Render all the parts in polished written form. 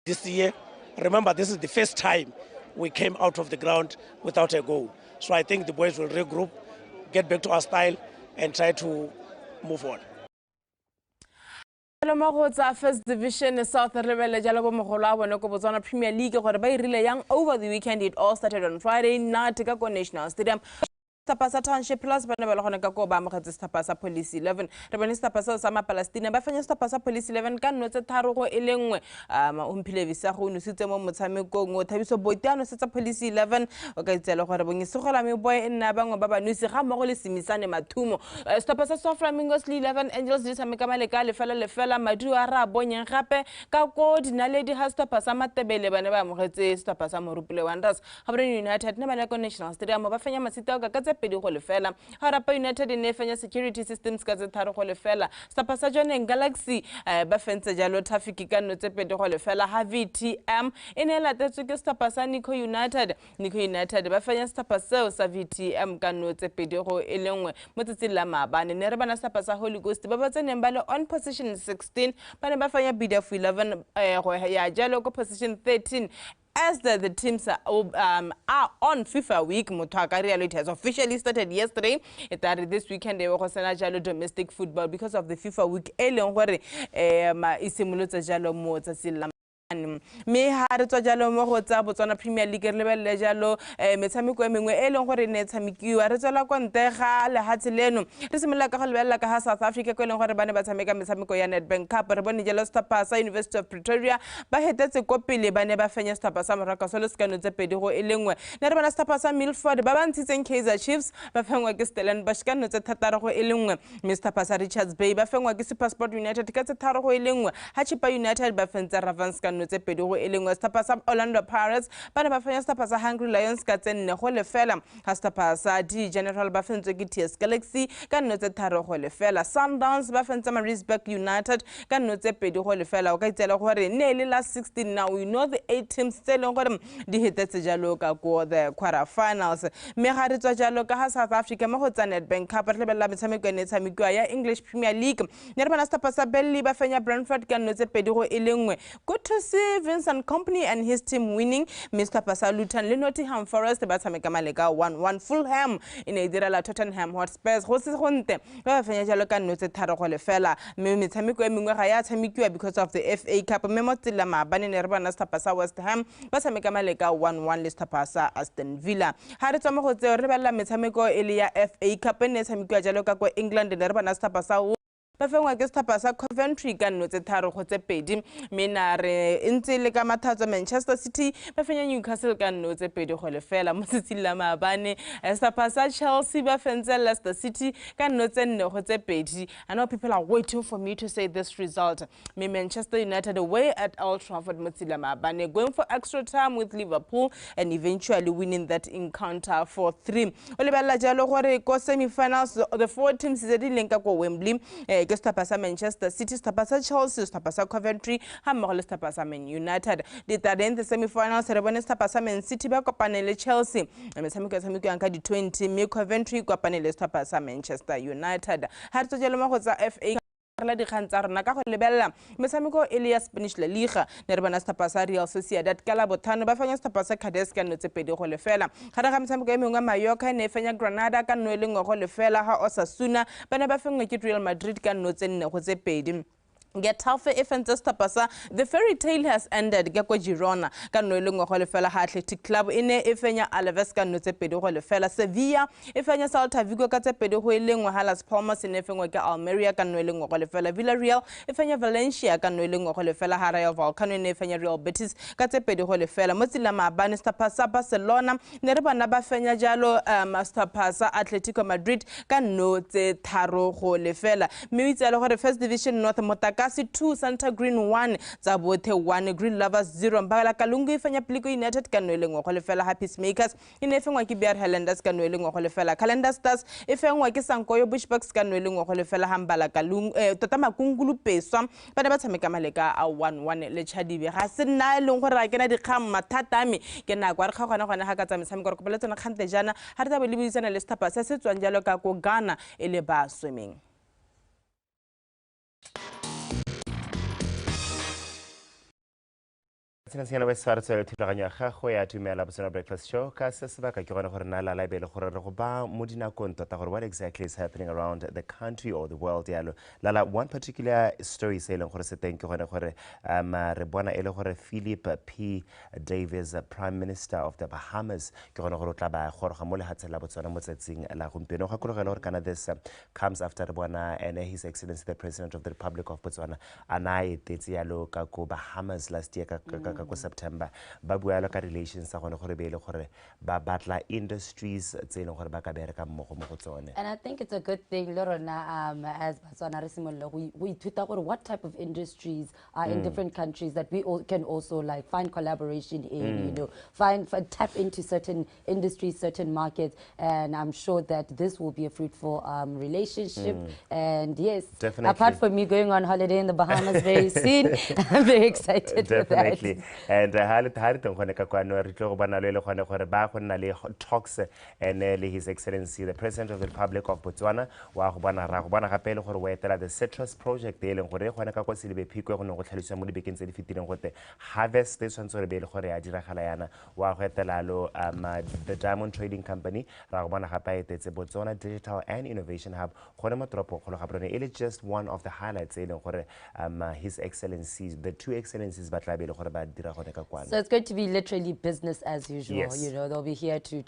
This year, remember, this is the first time we came out of the ground without a goal. So I think the boys will regroup, get back to our style, and try to move on. First Division South Rebel Botswana Premier League over the weekend. It all started on Friday night at National Stadium. Tapasa Township Plus Banabala Go Bamaka Tapasa Police 11. Rebanista Paso Sama Palestina Bafanya Tapasa Police 11 can not a Taro Elengwe Umpile Visahu Nusitamo Mutamico Taviso Boitano Seta Police 11 okay tell Horabing Sokolami boy in Nabango Baba Nusi Hamoli Simisane Matumo Stapasa Soft Flamingos 11 Angels Disamikamaleka Lefella Maduara Bonyan Rape Kako Dinaledi has Tapasa Matebele Banaba Mohete Stapasa Morupile Wandas Habrin United Namalako National Stadium Bafanya Masita Pedi Holefella, Harapa United in Nefanya Security Systems Gazetaro Holefella, Stapasajon and Galaxy, Bafensa Jalo Tafikikan Notepedi Holefella, Havi TM, in Ella Stapasa Nico United, Bafanya Stapaso, Savi TM Ganote Pedro Elongwe, Motisilama, Ban, and Nerbana Stapasa Holy Ghost, Babatan and Balo on position 16, Banabafanya Bidaf 11, Jalo position 13. As the teams are on FIFA week, Mutaka reality has officially started yesterday. It started this weekend. They were Jalo domestic football because of the FIFA week. Elon where isimuluta Jalo mota sila. Me had to Jalo Mohota, Botswana Premier League level Jalo, Metamiko Mingwe, Elon where Netamiku, Arizola Conteja, Hatileno, Risimaka South Africa, Colon Banabatameka, Metamiko Yanet Bank Cup, Rabani Jalo Stapasa, University of Pretoria, Baheta Copile, Baneba Fenya Stapasa, Rakasolos Canutepediho, Elengwe, Nervana Stapasa, Milford, Babantis and Kaiser Chiefs, Bafengwa Gistelan, Bashkan, Tataro Elengwe, Mr. Pasa Richards Bay, Bafengwa Gisi Passport United, Katataro Elengwe, Hachipa United, Bafenza Ravanskan. Pedro Elingwa Stapasa Orlando Pirates, Banabafanya Stapasa Hungry Lions Katen Holefella, Hastapasa D General Bafenzo GTS Galaxy, Canote Taro Holefella, Sundowns, Bafenza Marisbeck United, Canote Pedro Holefella, Okaitela Hore, nearly last 16 now. We know the 8 teams still on them. The Hitets Jaloka go the quarterfinals. Meharito Jaloka South Africa, Mahotanet Bank, Capella Misamiguaya, English Premier League, Nervana Stapasa Belly, Bafanya Brentford, Canote Pedro Elingwe. Good to see Vincent Company and his team winning. Mr. Pasalutan, Nottingham Forest, Batamekamaleka 1-1 Fulham in Edirala Tottenham Hotspurs. Horses Honte, Bafanyaloka Note Taro Holefella, Mitamiko Mingaya Tamikua because of the FA Cup. Memotilama, Banin Erbana Stapasa West Ham, Batamekamaleka 1-1 Listapasa Aston Villa. Haritama Hotel Rebella Metamiko Elia FA Cup and Netamika Jaloka England and Erbana Stapasa. Bafengwa ke Stapasa Coventry ka no tse tharo go tse pedi menare ntse le ka mathatso Manchester City bafenya Newcastle ka no tse pedi go lefela mo tsitsila maabane Stapasa Chelsea bafenza Leicester City ka no tse nne go tse pedi. I know people are waiting for me to say this result. Me Manchester United away at Old Trafford motsila maabane going for extra time with Liverpool and eventually winning that encounter 4-3. Olebala jalo gore ko semi-finals the 4 teams ze di lenka ko Wembley Stapasa Manchester City, Stapasa Chelsea, Stapasa Coventry, Hammerle Stapasa Man United. Did that in the semi-finals, Rebane Stapasa Man City, Bacopanele Chelsea, and Samika Anka 20, Me Coventry, Copanele Stapasa Manchester United. Had to Jalamosa FA. La di khantsar na ka go lebella Mesamiko Elias Spanish La Liga Nerbana Stapasa Real Sociedad Calabotano Bafanya Stapasa Cades ka no tsepedi go lefela ga ga Mesamiko e mengwe Mallorca ne fenya Granada ka no le ngo go lefela ha Osasuna bana ba fengwe ke Real Madrid ka no tsenne go tsepedi. Get tougher if and just pasa. The fairy tale has ended. Gako Girona can no longer holefella Athletic Club in Efenya Alaves can no tepedo holefella Sevilla Efenya Salta Vigo catepedo hoiling Halas Palmas in Efenga Almeria can no longer holefella Villarreal Efenya Valencia can no longer holefella Haraya Volcano in Efenya Real Betis catepedo holefella Motilama Banista Pasa Barcelona Nerba Naba Fenya Jalo Master Pasa Atletico Madrid can no te taro holefella. Maybe the first division North Motaka 2 Santa Green 1 Zabote 1 Green Lovers 0 Mbala Kalungu ifanya Pliko United kanwele ngolefela Happy Makers inefengwa ki Bear Highlanders kanwele ngolefela Calendar Stars ifengwa ki Sankoyo Bushbucks kanwele ngolefela Hambala Kalungu Totama Kungulu Peswa bana ba tshameka maleka a 1-1 le Chadibe ga se nna le go ra kena dikgang mathatami ke na kwa re gagona gona ga ka tsamisa go kopela tsona khante jana ha re tsa le buisana le Stapasa se tswang jalo ka ko Ghana ele ba swimming. Sena we swara tswele thulaganyo ga go ya Dumela Botswana Breakfast Show ka se sebaka ke gone gore na la laibele gore re go ba mo dinakong tota gore what exactly is happening around the country or the world yalo lala one particular story se leng gore se teng ke gone gore re bona ele gore Philip P Davis Prime Minister of the Bahamas ke gone gore o tla ba goroga mo lehatseng la Botswana mo tsatsing la gompieno ga kologela gore kana this comes after re bona and His Excellency the President of the Republic of Botswana ana etetse yalo ka ko Bahamas last year ka ko September ba bua ka relations sa gone gore be ile gore ba batla industries tse leng gore ba ka bereka mmogo mo go tsone. And I think it's a good thing lorona as Botswana re simolla we ithuta gore what type of industries are in different countries that we all can also like find collaboration in, you know, find tap into certain industries, certain markets, and I'm sure that this will be a fruitful relationship. And yes, definitely. Apart from me going on holiday in the Bahamas very soon, I'm very excited definitely. for that. And teng gone ka kwano re tlo go bona le gone gore ba go nna le talks and le His Excellency the President of the Republic of Botswana wa go bona ra go bona gape le gore wa etela the citrus project e leng gore gone ka kwa Selebe Phiko go ne go tlhaloswa mo dibekeng tse di fetileng gote harvest this one so be le gore ya diragala yana wa go etela lo the Diamond Trading Company ra go bona gape etetse Botswana Digital and Innovation Hub gone mo tropo go ga brone it is just one of the highlights e leng gore His Excellencies the two excellencies ba tla be le gore ba dira gone ka kwana. So it's going to be literally business as usual. Yes. You know, they'll be here to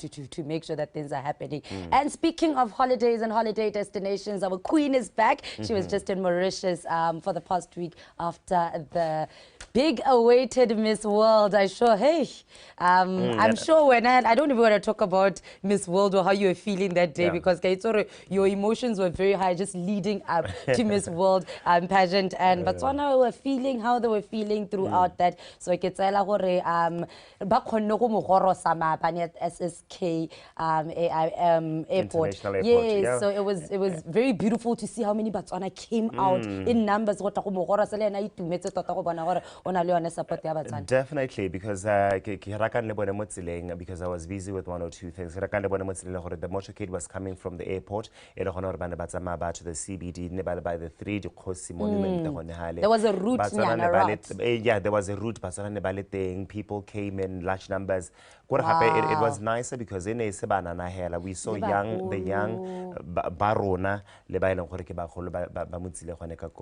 make sure that things are happening. And speaking of holidays and holiday destinations, our queen is back. She was just in Mauritius for the past week after the big awaited Miss World. I'm sure when I don't even want to talk about Miss World or how you were feeling that day because your emotions were very high just leading up to Miss World pageant. And Botswana were feeling how they were feeling throughout that. So ke tsela gore ba khonne go mo gorosa maapane at SSK airport. Yes, so it was very beautiful to see how many Botswana came out in numbers go tla go mo gorosa le ena itumetse tota go bona gore ona le yone support ya Botswana. Definitely, because because I was busy with one or two things. The motorcade was coming from the airport. To the CBD by the 3 monument. There was a route. Yeah, there was a route. People came in large numbers. Wow. It was nicer because in we saw the young barona.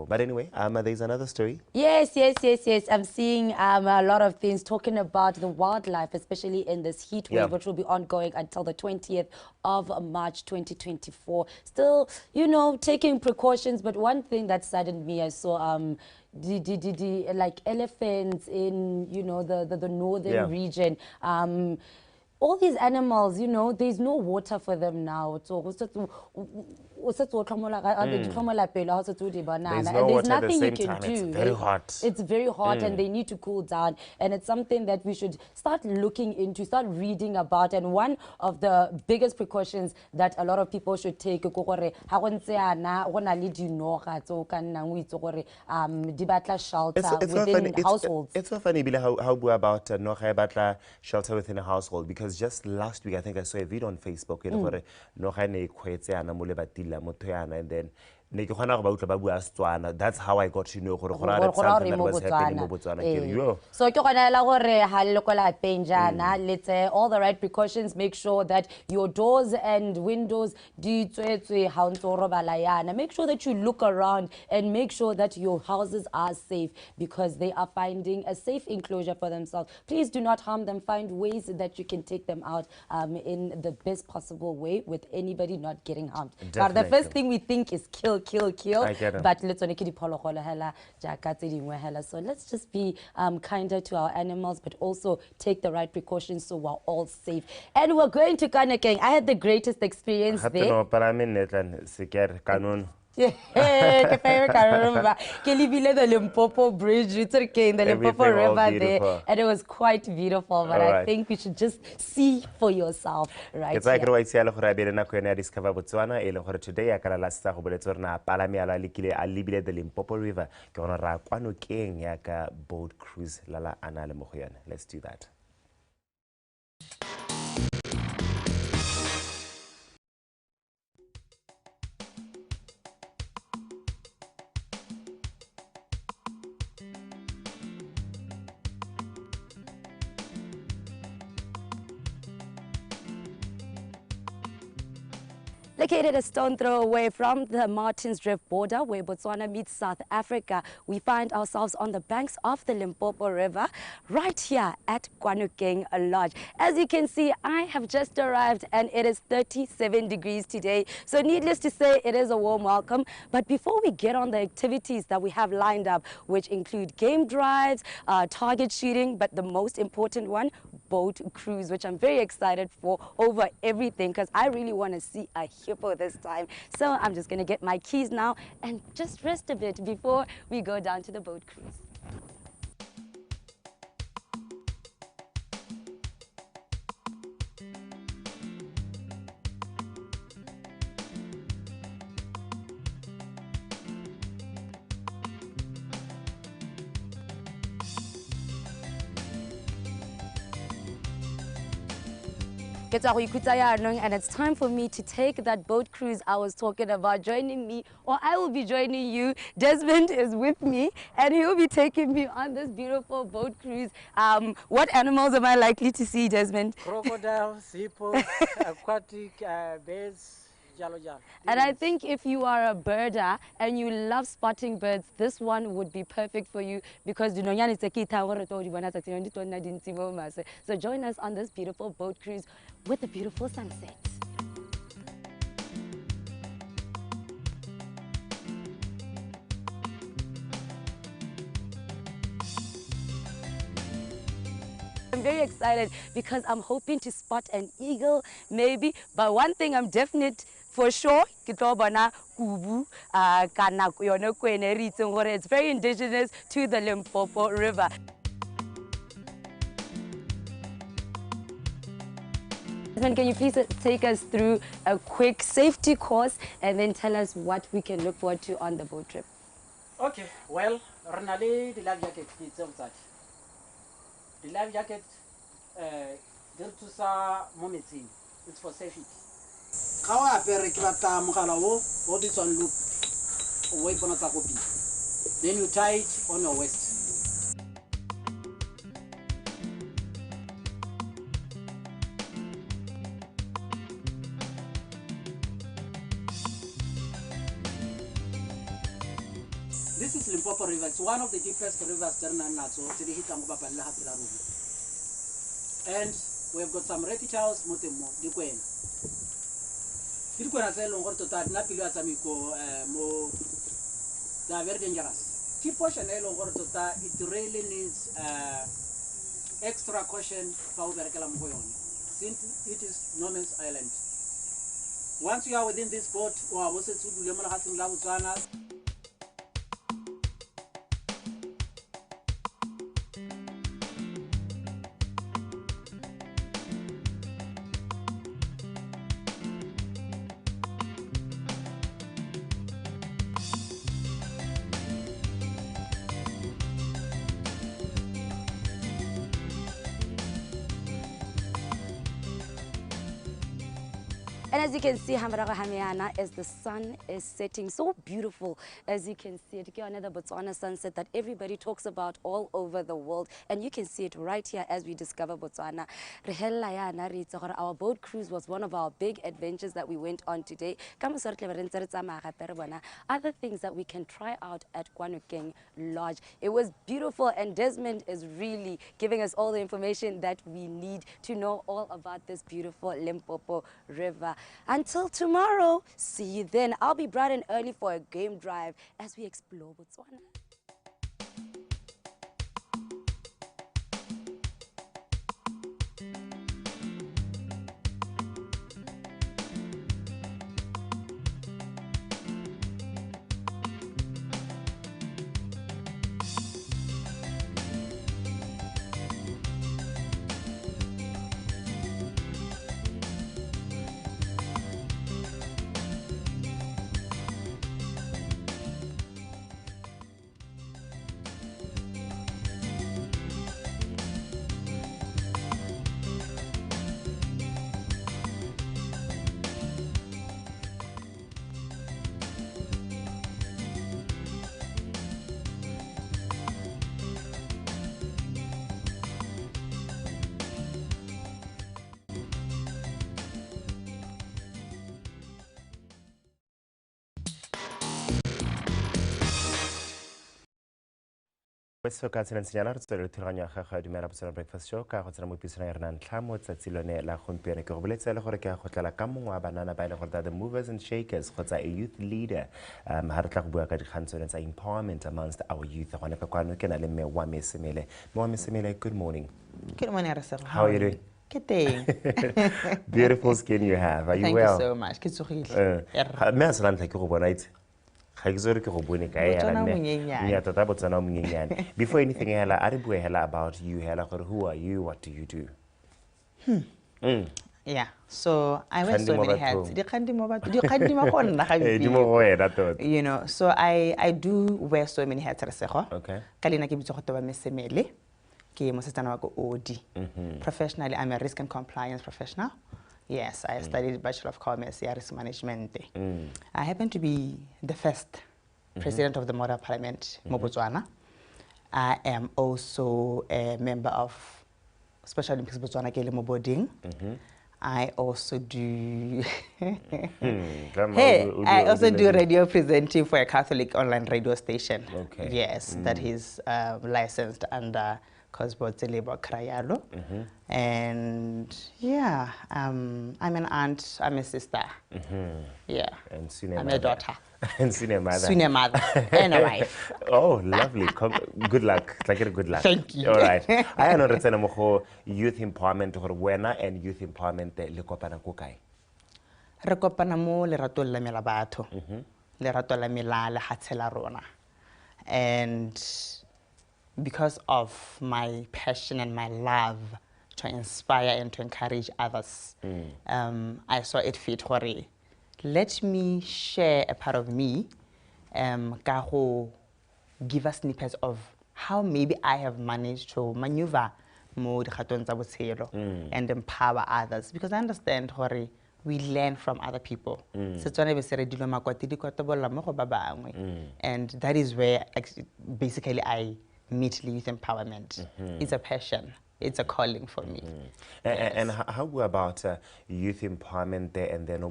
But anyway, there's another story. Yes. I'm seeing a lot of things talking about the wildlife, especially in this heat wave, which will be ongoing until the 20th of March 2024. Still, you know, taking precautions. But one thing that saddened me, I saw like elephants in, you know, the northern region. All these animals, you know, there's no water for them now. So there's no water nothing you can do. It's very hot. It's very hot and they need to cool down. And it's something that we should start looking into, start reading about. And one of the biggest precautions that a lot of people should take shelter within households. It's so funny how about shelter within a household because just last week I think I saw a video on Facebook and then that's how I got to know something that was happening in Botswana. So let's say all the right precautions, make sure that your doors and windows make sure that you look around and make sure that your houses are safe because they are finding a safe enclosure for themselves. Please do not harm them. Find ways that you can take them out in the best possible way with anybody not getting harmed. But the first thing we think is kill. But let's so let's just be kinder to our animals, but also take the right precautions so we're all safe. And we're going to Kanakeng. I had the greatest experience there. The Limpopo Bridge, the Limpopo River there, and it was quite beautiful. But I think we should just see for yourself, right? It's like discover Botswana. Today I can last the Limpopo River. Boat cruise lala anale mohoyan. Let's do that. Located a stone throw away from the Martins Drift border where Botswana meets South Africa, we find ourselves on the banks of the Limpopo River right here at Kwanokeng Lodge. As you can see, I have just arrived and it is 37 degrees today. So needless to say, it is a warm welcome. But before we get on the activities that we have lined up, which include game drives, target shooting, but the most important one, boat cruise, which I'm very excited for over everything because I really want to see a hippo this time. So I'm just going to get my keys now and just rest a bit before we go down to the boat cruise. And it's time for me to take that boat cruise I was talking about. Joining me, or I will be joining you, Desmond is with me and he will be taking me on this beautiful boat cruise. What animals am I likely to see, Desmond? Crocodiles, hippos, aquatic birds. And I think if you are a birder and you love spotting birds, this one would be perfect for you because so join us on this beautiful boat cruise with a beautiful sunset. I'm very excited because I'm hoping to spot an eagle, maybe. But one thing I'm definite for sure, it's very indigenous to the Limpopo River. Can you please take us through a quick safety course and then tell us what we can look forward to on the boat trip? Okay, well, Renali, the life jacket, it's outside. The life jacket, it's for safety. How I bear this one loop away from a copy. Then you tie it on your waist. This is Limpopo River. It's one of the deepest rivers and we've got some reptiles they are very dangerous. Keep caution, it really needs extra caution since it is no man's island. Once you are within this boat, And as you can see, as the sun is setting, so beautiful. As you can see, it's another Botswana sunset that everybody talks about all over the world. And you can see it right here as we discover Botswana. Our boat cruise was one of our big adventures that we went on today. Other things that we can try out at Kwanokeng Lodge. It was beautiful, and Desmond is really giving us all the information that we need to know all about this beautiful Limpopo River. Until tomorrow, see you then. I'll be bright and early for a game drive as we explore Botswana. so ka tsena senyana re tswele thulaganyo ya gago ya Dumela Botswana Breakfast Show ka go tsena mo pisong ya rena ntlha mo tsatsi lone la gompieno ke go boletse le gore ke a go tlela ka mongwe wa banana ba ile gore the movers and shakers kgotsa a youth leader ha re tla go bua ka dikgantsho tsa empowerment amongst our youth gone ka kwano ke na le mme wa Mesemele. Good morning. Good morning, Rasero. How are you doing? Good day. Beautiful skin you have. Are you Thank well? you so much. Good to hear. Me a sala ntla ke go bona itse ga ke zore ke go bone ka ya Botswana ne monyenyane. ya tata Botswana monyenyane. Before anything hela a re bue hela about you hela gore who are you, what do you do? Yeah. So I wear Khandi so mo many hats. bathong. Di mo go nna ga Di mo go wena tota. You know, so I do wear so many hats, Rasero. Okay. Ka lena ke bitso go toba Mesemele. Ke mosetsana wa go OD. Professionally, I'm a risk and compliance professional. Yes, I studied Bachelor of Commerce, Risk Management. I happen to be the first president of the Model Parliament, Botswana. I am also a member of Special Olympics Botswana Kelemo Boarding. I also do I also do radio presenting for a Catholic online radio station. Okay. Yes, that is licensed under Cosbot Labor Krayalo. And yeah, I'm an aunt, I'm a sister. Yeah. And soon I'm a daughter. And soon a mother. Soon a mother and a wife. Oh, lovely. Good luck. Like it, good luck. Thank you. All right. I know that mo youth empowerment or wena and youth empowerment le kopana ko kae. Re kopana mo lerato la me la batho. Lerato la me la lehatsela rona. And because of my passion and my love to inspire and to encourage others, I saw it fit hore. Let me share a part of me, ka go give us snippets of how maybe I have managed to maneuver mo dikgatong tsa botshelo and empower others, because I understand hore we learn from other people. Setswana be se re dilo makwati di kotobolla mo go ba bangwe. And that is where basically I meet youth empowerment. It's a passion. It's a calling for me. And how about youth empowerment there and then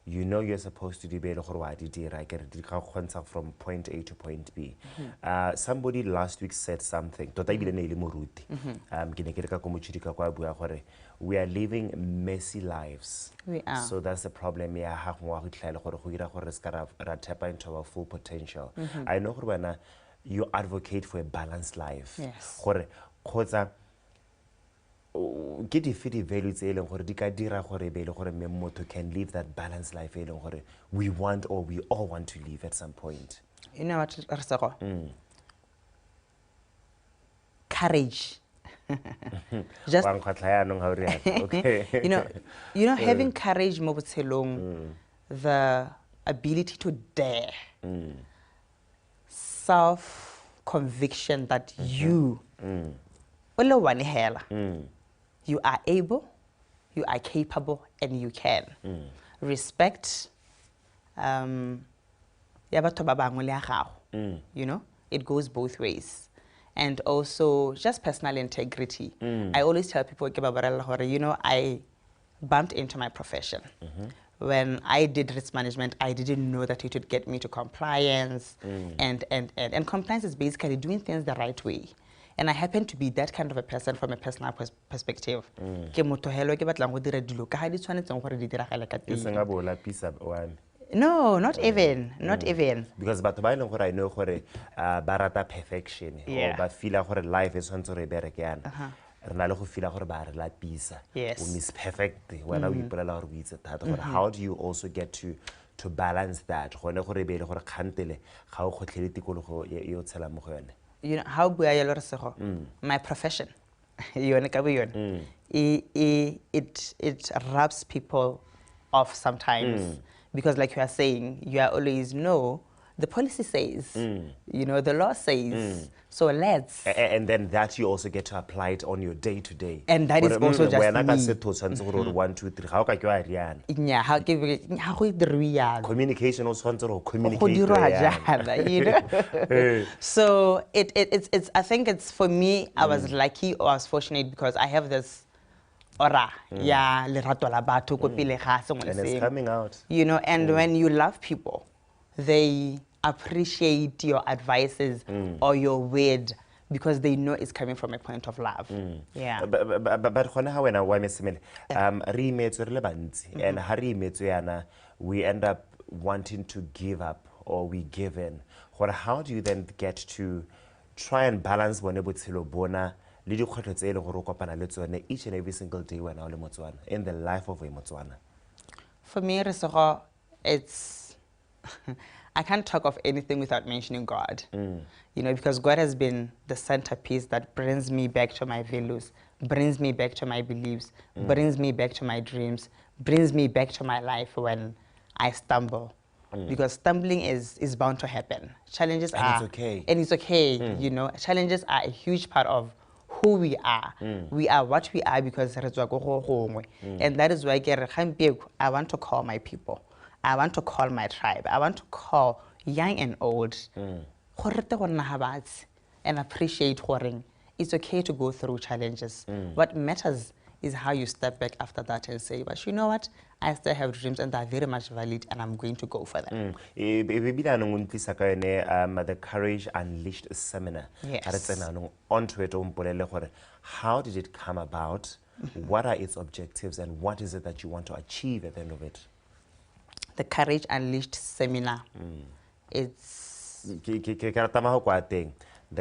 you know you're supposed to be from point A to point B. Somebody last week said something. We are living messy lives. We are. So that's the problem. Into our full potential. I know when you advocate for a balanced life. Yes. Kgotsa ke di value tse eleng gore di ka dira gore be le gore mme motho can live that balanced life eleng gore we want or we all want to live at some point. You know what, Rasego? Courage. Just Okay. you know, having courage mo botshelong, the ability to dare, self-conviction that you you are able, you are capable, and you can. Respect, you know, it goes both ways. And also just personal integrity. I always tell people, you know, I bumped into my profession. When I did risk management, I didn't know that it would get me to compliance. And compliance is basically doing things the right way. And I happen to be that kind of a person from a personal perspective. No, not even. Not even. Because but I know barata perfection or but feel like life is something better again. Yes. Miss perfect when how do you also get to balance that? You know how my profession. It rubs people off sometimes. Because like you are saying, you are always the policy says, you know, the law says, so let's. And then that you also get to apply it on your day to day. And that is also just communication also you know? So it's I think it's for me, I was lucky or I was fortunate because I have this aura, and it's coming out. You know, and when you love people, they appreciate your advices or your word because they know it's coming from a point of love. Yeah. But gona ha wena wa mesemele re imetswe re le bantsi and ha re imetswe yana we end up wanting to give up or we give in. How do you then get to try and balance bone botshelo bona le dikgwetlho tse e le gore o kopana le tsone each and every single day when o le Motswana in the life of a Motswana? For me, Resego, it's I can't talk of anything without mentioning God. You know, because God has been the centerpiece that brings me back to my values, brings me back to my beliefs, brings me back to my dreams, brings me back to my life when I stumble. Because stumbling is bound to happen. Challenges are... it's okay. And it's okay, you know. Challenges are a huge part of who we are. We are what we are because and that is why I want to call my people. I want to call my tribe. I want to call young and old. And appreciate it's okay to go through challenges. What matters is how you step back after that and say, but you know what? I still have dreams and they're very much valid and I'm going to go for them. The Courage Unleashed seminar. Yes. How did it come about? What are its objectives and what is it that you want to achieve at the end of it? The Courage Unleashed seminar. It's... The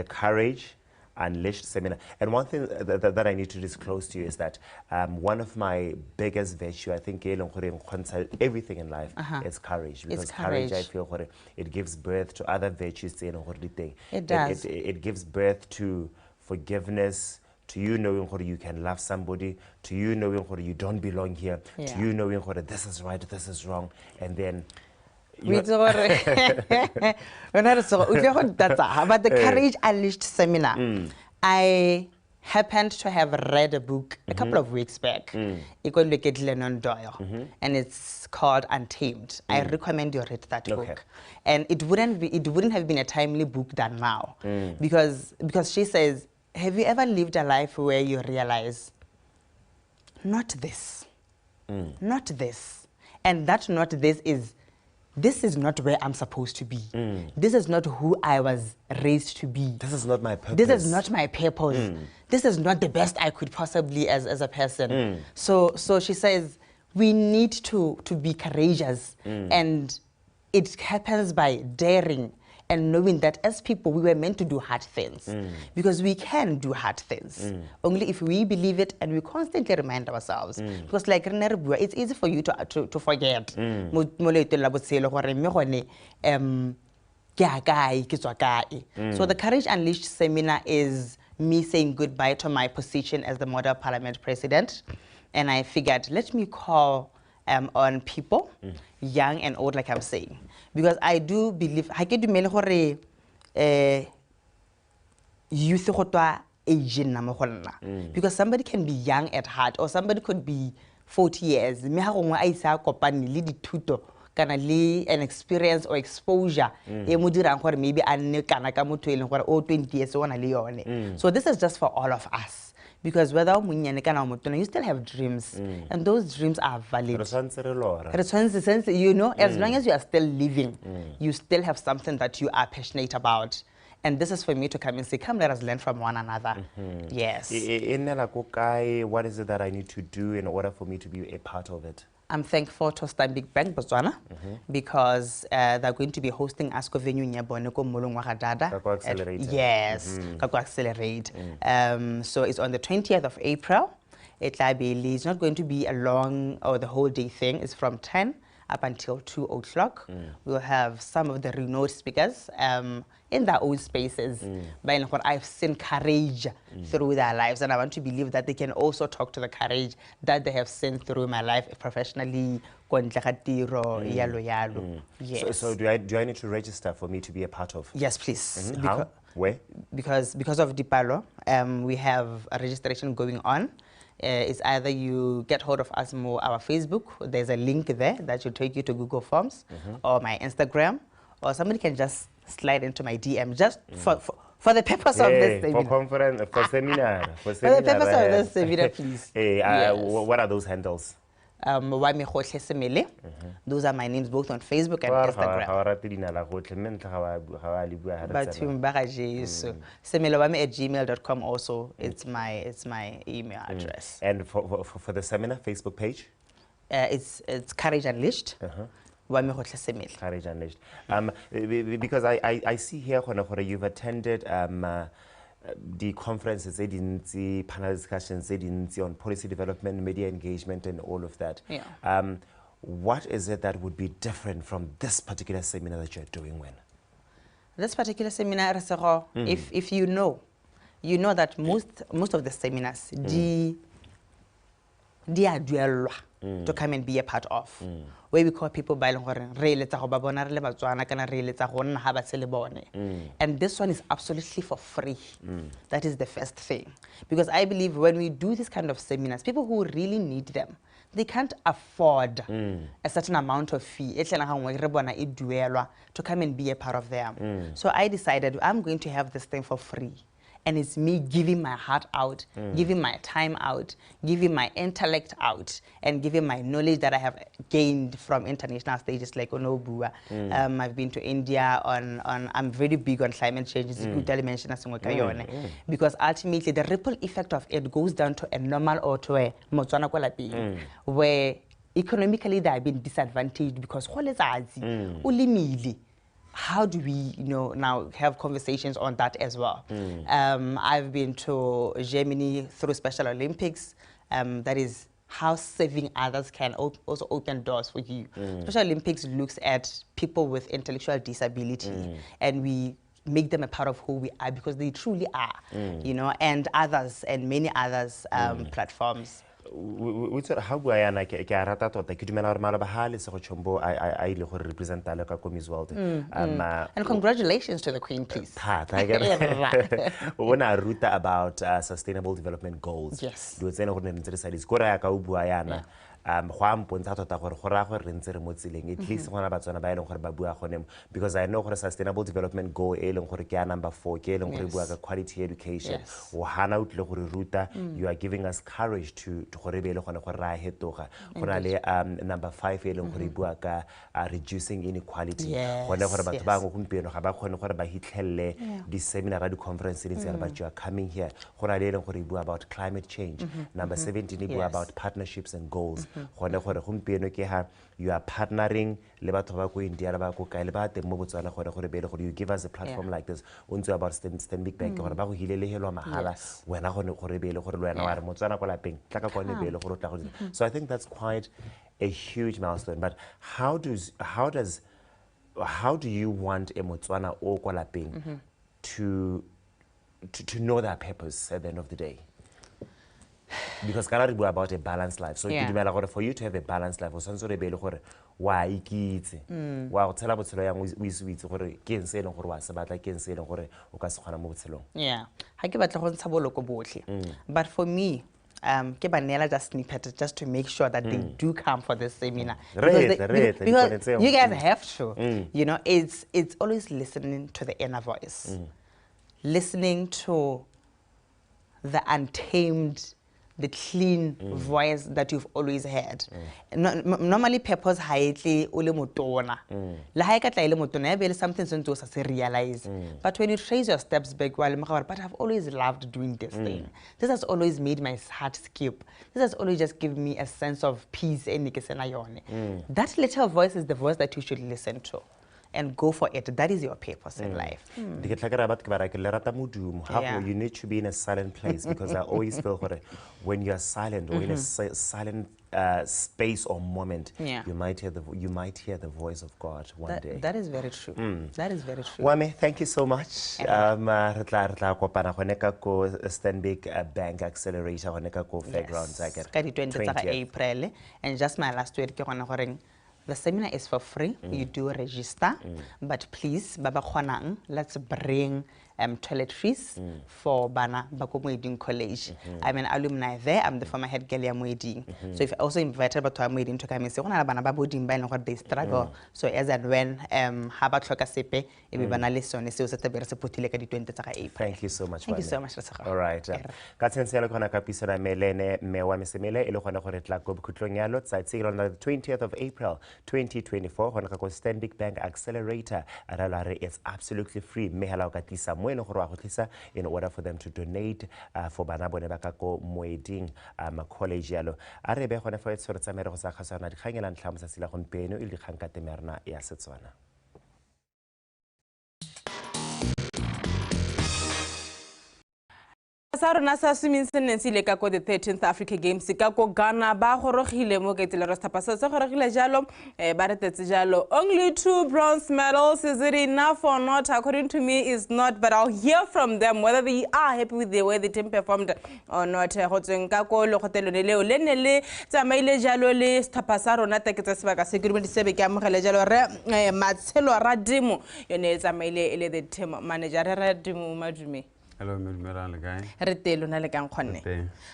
Courage Unleashed seminar. And one thing that I need to disclose to you is that one of my biggest virtue, I think everything in life is courage. Because it's courage. I feel it gives birth to other virtues. It does. It gives birth to forgiveness, to you knowing you can love somebody, to you knowing you don't belong here, to you knowing this is right, this is wrong, and then but the Courage Unleashed seminar, I happened to have read a book a couple of weeks back. And it's called Untamed. I recommend you read that book. And it wouldn't have been a timely book than now. Because she says, have you ever lived a life where you realize, not this, not this, and that not this is not where I'm supposed to be. This is not who I was raised to be. This is not my purpose. This is not my purpose. This is not the best I could possibly as a person. So she says, we need to be courageous. And it happens by daring and knowing that as people, we were meant to do hard things. Because we can do hard things. Only if we believe it and we constantly remind ourselves. Because like, it's easy for you to forget. So the Courage Unleashed seminar is me saying goodbye to my position as the Model Parliament President. And I figured, let me call on people, young and old, like I'm saying. Because I do believe, youth because somebody can be young at heart or somebody could be 40 years. An experience or exposure maybe 20 years. So this is just for all of us. Because whether you still have dreams, and those dreams are valid. You know, as long as you are still living, you still have something that you are passionate about. And this is for me to come and say, come, let us learn from one another. Yes. What is it that I need to do in order for me to be a part of it? I'm thankful to Big Bang Botswana because they're going to be hosting ASCO venue Accelerate. Yes, Accelerate. So it's on the 20th of April. It's not going to be a long or the whole day thing. It's from 10 up until 2 o'clock. We'll have some of the renowned speakers in their own spaces. But I've seen courage through their lives, and I want to believe that they can also talk to the courage that they have seen through my life professionally. Yes. So do I need to register for me to be a part of? Yes, please. How? Where? Because of Dipalo, we have a registration going on. It's either you get hold of us more our Facebook. There's a link there that will take you to Google Forms or my Instagram, or somebody can just slide into my DM just for the purpose of this seminar. For conference, for seminar. For the purpose of this seminar, please. What are those handles? Wami Khohle Semele. Those are my names both on Facebook and Instagram. Bathum ba Jesu. Semelewami@gmail.com also. It's my email address. And for the seminar Facebook page? It's Courage Unleashed. Courage Unleashed. Because I see here you've attended the conferences, panel discussions on policy development, media engagement, and all of that. Yeah. What is it that would be different from this particular seminar that you're doing? This particular seminar, if you know that most of the seminars, they are dual to come and be a part of. Where we call people by and this one is absolutely for free. That is the first thing. Because I believe when we do this kind of seminars, people who really need them, they can't afford a certain amount of fee to come and be a part of them. So I decided I'm going to have this thing for free. And it's me giving my heart out, giving my time out, giving my intellect out, and giving my knowledge that I have gained from international stages like Onobua. I've been to India I'm very big on climate change, because ultimately the ripple effect of it goes down to a normal or to a Botswana where economically they have been disadvantaged because how do we, now have conversations on that as well? I've been to Germany through Special Olympics. That is how serving others can also open doors for you. Special Olympics looks at people with intellectual disability, and we make them a part of who we are because they truly are, and others and many others platforms. How do I represent Miss World? And congratulations to the Queen, please. When I wrote about sustainable development goals, yes. Because I know sustainable development goal number 4 quality education. You are giving us courage to number 5 reducing inequality. This seminar conference but you are coming here about climate change. Number 17 about partnerships and goals. You are partnering you give us a platform like this about Stanbic Bank so I think that's quite a huge milestone. But how do you want a Botswana or Kwalapeng to know their purpose at the end of the day? Because we about a balanced life. So for you to have a balanced life, why but for me, just snippet just to make sure that they do come for this seminar. Because you guys have to. It's always listening to the inner voice. Listening to the untamed, the clean voice that you've always had. Normally, purpose haitli ule motona. La haikatla ile motona ebe something to realize. But when you trace your steps back, but I've always loved doing this thing. This has always made my heart skip. This has always just given me a sense of peace. That little voice is the voice that you should listen to. And go for it. That is your purpose in life. You need to be in a silent place because I always feel when you are silent or in a silent space or moment, you might hear the voice of God one day. That is very true. That is very true. Wame, thank you so much. Stanbic Bank Accelerator Fairgrounds. April. And just my last word, the seminar is for free. You do register, but please, Baba Khwanang, let's bring toiletries for bana bako Moeding College. I'm an alumni there. I'm the former head girl ya Moeding. So if I also invited to Moeding to come and say, "Ona bana ba boding ba what they struggle." So as and when haba tloka sepe e be bana le sone se o se tabere se potile ka di 20 tsa April. Thank you so much. Thank you so much. All right. Ka tsentse kona ka pisana melene me wa mesemele ile gona gore tla go bukhutlong yalo tsatsi on the 20th of April 2024 gona ka go Stanbic Bank Accelerator aralare it's absolutely free mehela ka tlisa mo ene gore wa go tlisa in order for them to donate for bana bone ba ka go Moeding college yalo are be gona for it's for tsamere go sa khasana di khangela ntlha sa sila gompeno ile di khang ka temerna ya Setswana. Sarona sa swimming senensi le ka go the 13th Africa Games ka go Ghana ba gorogile mo ke tsela rasta pasa se gorogile jalo ba retetse jalo only 2 bronze medals. Is it enough or not? According to me is not, but I'll hear from them whether they are happy with the way the team performed or not. Go tseng ka go le gotelo le leo le ne le tsamaile jalo le stapasa rona teketsa sebaka se girimo di sebe ke amogela jalo re matshelo ra dimo yone tsamaile ele the team manager re dimo madume. Hello, Dumela, le guy. Retelo na le kang khonne.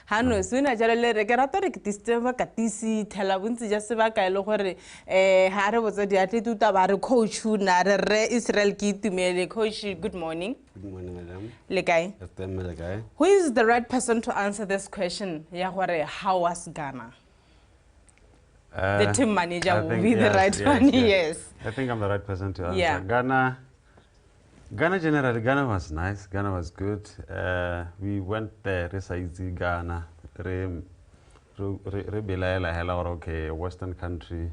Hano suna jalo le re ke rata re ke tisteba ka tisi thela bontsi ja seba ka ile gore ha re botsa di athlete uta ba re coach na re Israel ke itumele. Coach, good morning. Good morning, madam. Le guy. Le guy. Who is the right person to answer this question? Ya gore how was Ghana? The team manager will be the right one. Yes. I think I'm the right person to answer. Ghana generally, Ghana was nice. Ghana was good. We went there, Resaizi Ghana, Rebelaela hela or okay, a Western country,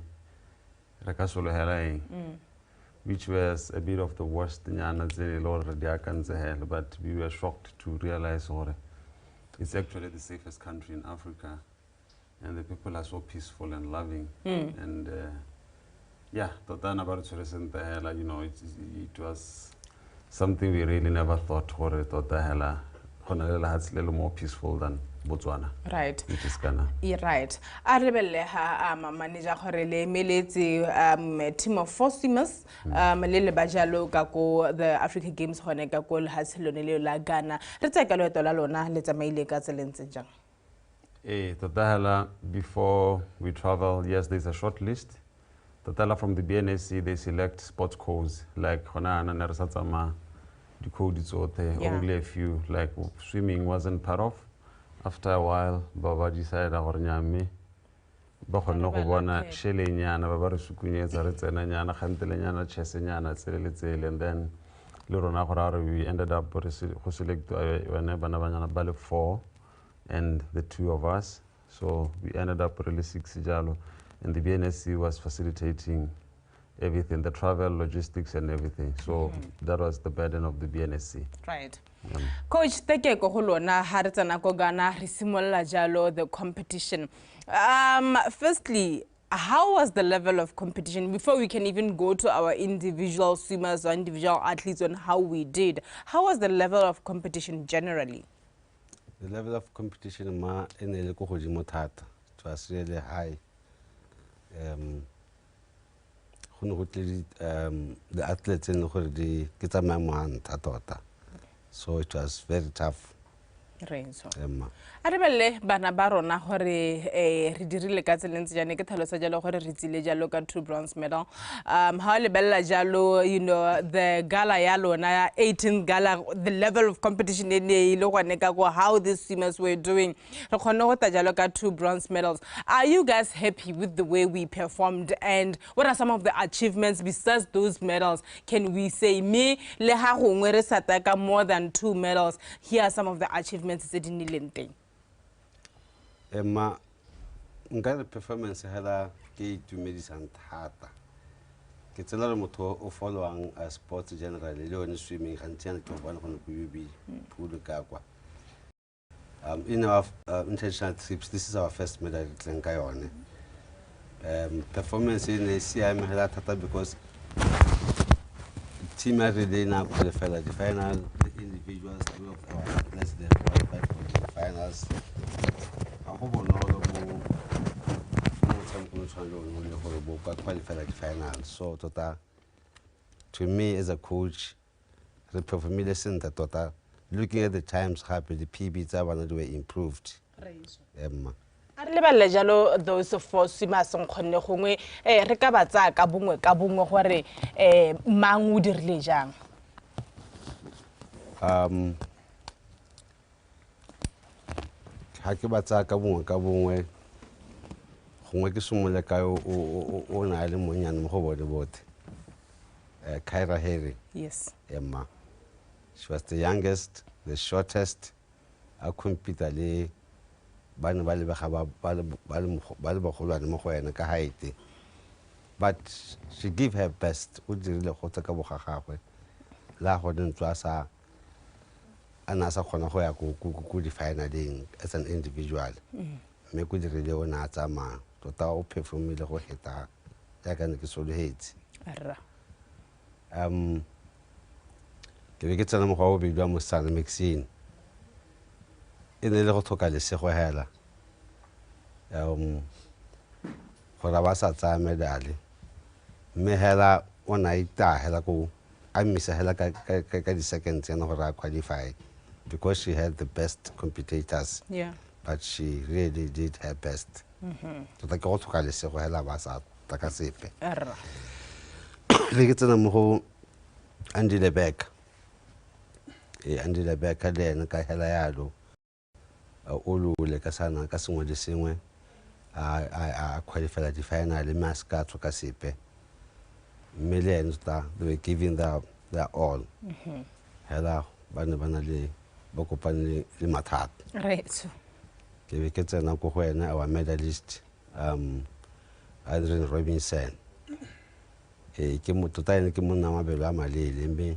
Rakasolo hela, which was a bit of the worst but we were shocked to realize it's actually the safest country in Africa, and the people are so peaceful and loving. And yeah, you know, it was something we really never thought more peaceful than Botswana. Right. Which is Ghana. Yeah, right. Arebele ha manager Horele Meleti team of 4 swimmers Lele Bajalo kako the Africa Games Honeka Kol has Lonele la Ghana. Let's take a look at Lona, let's mail Gazelens. Before we travel, yes, there's a short list. From the BNSC, they select sports codes like Honana, Nersatsama, the code is only a few, like swimming wasn't part of. After a while, Baba decided Hornyami, Bohonokobana, Shelinyana, Babarisukunya, Zaretanana, Hantelanyana, Chesanyana, and then Lurona, we ended up who select whenever Bale 4 and the 2 of us. So we ended up really 6 Jalo. And the BNSC was facilitating everything, the travel, logistics, and everything. So that was the burden of the BNSC. Right. Coach, teke ko holona haritana ko Ghana risimolla jalo the competition. Firstly, how was the level of competition before we can even go to our individual swimmers or individual athletes on how we did? How was the level of competition generally? The level of competition it was really high. The athletes in the so it was very tough. Arebele bana ba rona gore re dirile ka tselentse jane ke tlhalosa jalo gore re tsile jalo ka 2 bronze medal. Ha le bella jalo, you know, the gala ya lona 18th gala, the level of competition in ile go neka go how these swimmers were doing. Re khone go ta jalo ka 2 bronze medals. Are you guys happy with the way we performed, and what are some of the achievements besides those medals? Can we say me le ha gongwe re sataka more than 2 medals? Here are some of the achievements that in Nilente. Emma, the performance had a key to medicine thata. It's a lot of motor following sports generally, learning swimming and channel to one on the Pudu Gagwa. In our international trips, this is our first medal at Lenkayone. Performance in the CIM had a because team every day now qualified at the final, the individuals, 2 of our athletes, they qualified for the finals. I hope qualified at the final. So to me as a coach, re performile sentle tota. Looking at the times happy, the PB tsa bana were improved. Emma. a re lebelele jalo those four swimmers nkgonne gongwe re ka ba tsaya ka bongwe gore mang o dirile jang Ha ke ba tsaya ka bongwe gongwe ke somole ka o na le monyane mo go bone bote. Kyra Harry. yes Emma. She was the youngest, the shortest. A compete le bana ba le bagolwane mo go ena ka height. But she gave her best. O dirile go tsa ka boga gagwe. La go ntwa sa ana sa khona go ya ku di finaleng as an individual. Me go dirile o na tsama tota o performile go heta ya ka ne ke solo hate. arra Ke be ke tsena mo go be mo sana Maxine. E ne le go thoka le se go hela. Go ra ba sa tsa medal. Me hela ona ita hela ko a misa hela ka di seconds yana go ra qualify because she had the best competitors. yeah But she really did her best. Tota ke go thoka le se go hela ba sa ta ka sepe. arra Le ke tsena mo go Andy Lebeck. Andy Lebeck ka le ena ka hela yalo. O lule ka sana ka sengwe le sengwe a qualify the final le maska tso ka sepe. Mme le ena they were giving their all. Hela bana le ba kopane le mathata. right Ke be ke tsena go go ena our medalist Adrian Robinson. Ke mo tota ene ke monna mabelo a malele mme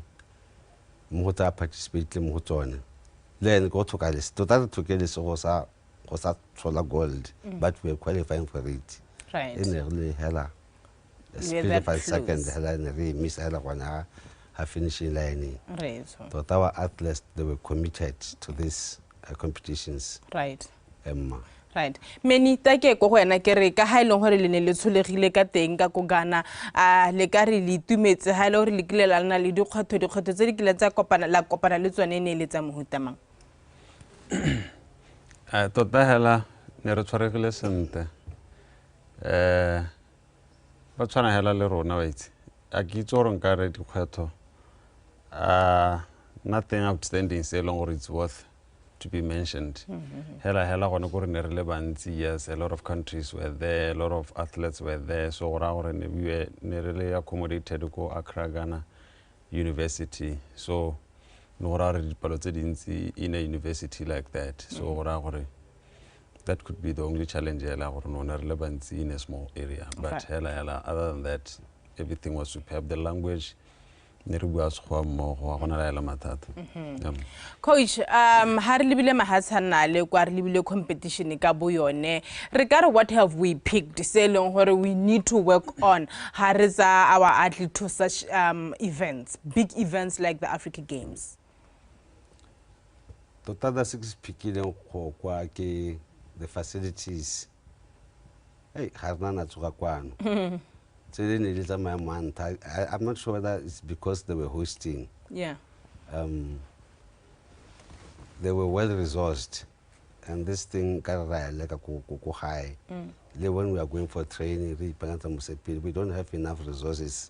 mo go tsa participate mo go tsone. Le ene go thoka le tota re thokele se go sa thola gold but we are qualifying for it. right Ene re hela speed 5 seconds hela ne re miss hela gona ha finishing line. right Tota our athletes they were committed to these competitions. right Emma. right many take go wena ke re ka ha ile gore le ne le tsholegile ka teng ka go gana le ka re le itumetse ha ile gore le kile la nna le dikgotho tse di kile tsa kopana le tsone ne le tsa mohutamang tota hela ne re tshwaregile sente ba tshwana hela le rona ba itse a ke itse gore nka re dikgwetho nothing outstanding se leng gore it's worth to be mentioned. Hela gone gore ne re le bantsi, yes, a lot of countries were there, a lot of athletes were there, so gora gore ne re le accommodated ko Accra, Ghana University. So no gora re dipalo tse dintsi in a university like that. So gora gore that could be the only challenge hela gore no ne re le bantsi in a small area. But hela other than that everything was superb. The language Coach, ha re lebile mahatshana le kwa re lebile competition ka bo yone re ka re what have we picked se leng gore we need to work on ha re tsa our athletes to such events, big events like the Africa Games? Tota da six pikileng go kwa ke the facilities. Hey, ha rena na tsoga kwano. I'm not sure whether it's because they were hosting. Yeah. They were well resourced, and this thing like a high. When we are going for training, we don't have enough resources.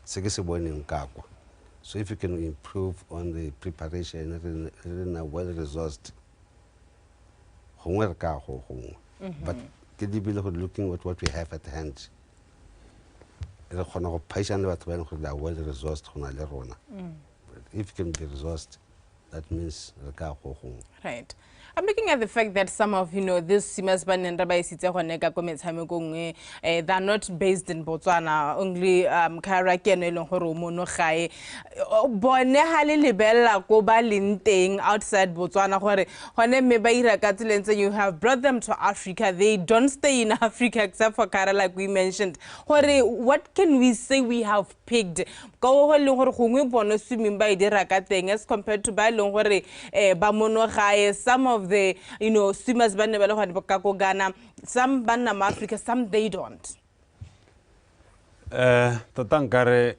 So if you can improve on the preparation, well resourced, but looking at what we have at hand. If you can be resourced, that means right. I'm looking at the fact that some of this simas they're not based in Botswana, only Kyra outside Botswana. You have brought them to Africa. They don't stay in Africa except for Kyra, like we mentioned. What can we say we have picked? As compared to some of the swimmers Ghana, some Banam Africa, some they don't. Totankare,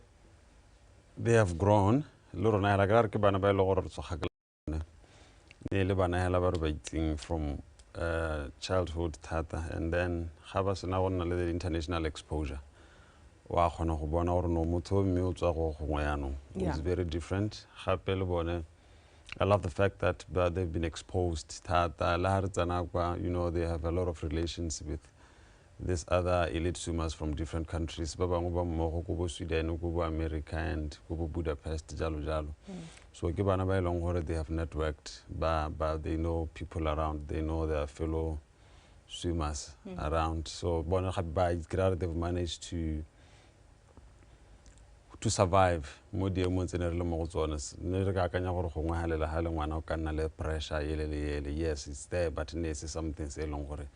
they have grown le rona hela ka re ke bana ba ile gore re tsogakela ne le bana hela ba re ba itseng from childhood thata, and then ga ba sena go nna le the international exposure wa kgona go bona gore no motho mme o tswa go gongwe yanong is very different. Gape le bone, I love the fact that they've been exposed thata la ha re tsana kwa, you know, they have a lot of relations with these other elite swimmers from different countries, ba bangwe ba mmogo ko bo Sweden, ko bo America, and ko bo Budapest, jalo jalo. So ke bana ba ileng gore they have networked, but they know people around, they know their fellow swimmers around. So bona ga they've managed to survive mo diemong tse ne re le mo go tsone. Ne re ka akanya gore gongwe halela ha le ngwana o ka nna le pressure yele, yes it's there, but ne se something se eleng gore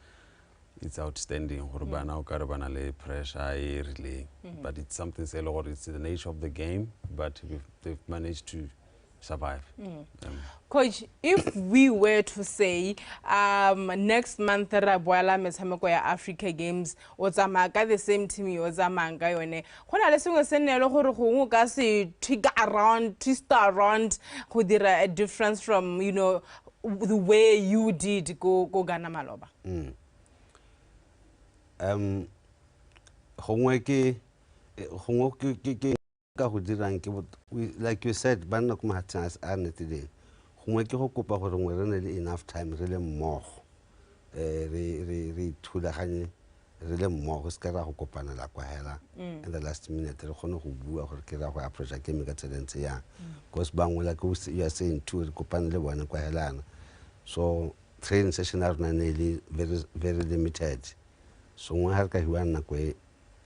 it's outstanding gore bana o ka re bana le pressure e rileng, but it's something se eleng gore it's the nature of the game, but they've managed to survive. Coach, if we were to say next month ra boela metshameko ya Africa Games o tsamaya ka the same team yo tsamaya ka yone, go na le sengwe se nne le gore go ka se twist around go dira a difference from, you know, the way you did go Ghana Maloba? Gongwe ke ka go dirang ke like you said banna ko mahateng a netileng gongwe ke go kopa gore ngwe re ne le enough time re le mmogo re thulaganye re le mmogo se ka ra go kopanela kwa hela in the last minute re kgone go bua gore ke ra go approach game ka tselentse yang, because bangwe like you are saying too re kopane le bone kwa helana, so training session a rona ne le very limited. So ngwe ha re ka hiwa nako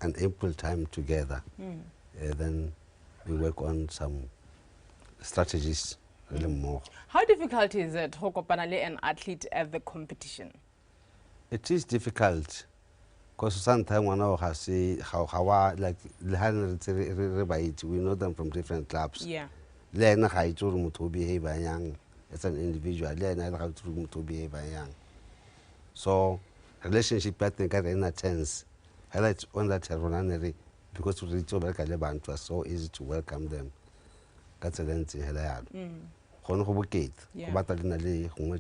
an ample time together, then we work on some strategies really more. How difficult is it to kopana le an athlete at the competition? It is difficult because sometimes one of us say how like we know them from different clubs. Yeah. It's an individual. To behave young. So relationship I think are in a tense. I like on that because we reach over it was so easy to welcome them. That's a lens in Helad. But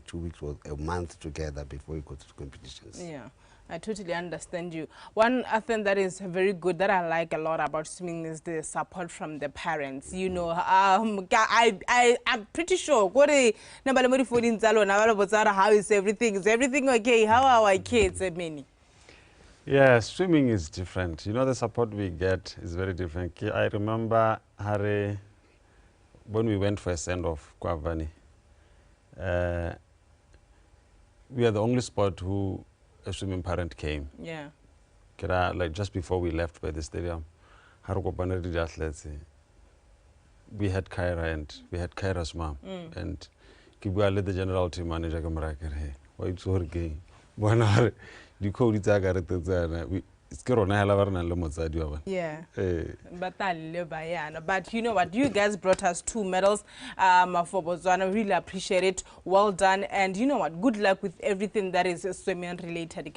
2 weeks or a month together before we go to competitions. Yeah, I totally understand you. One thing that is very good that I like a lot about swimming is the support from the parents. You know, I'm pretty sure. How is everything? Is everything okay? How are our kids? Many. Yeah, swimming is different. You know, the support we get is very different. I remember Harry, when we went for a send-off, Kwavani, we are the only sport who a swimming parent came. Yeah. Like just before we left by the stadium, the athletes, we had Kyra and we had Kyra's mom. And Kibwale, the general team manager, why it's working? The code is yeah. But you know what, you guys brought us 2 medals for Botswana. Really appreciate it. Well done. And you know what, good luck with everything that is swimming related.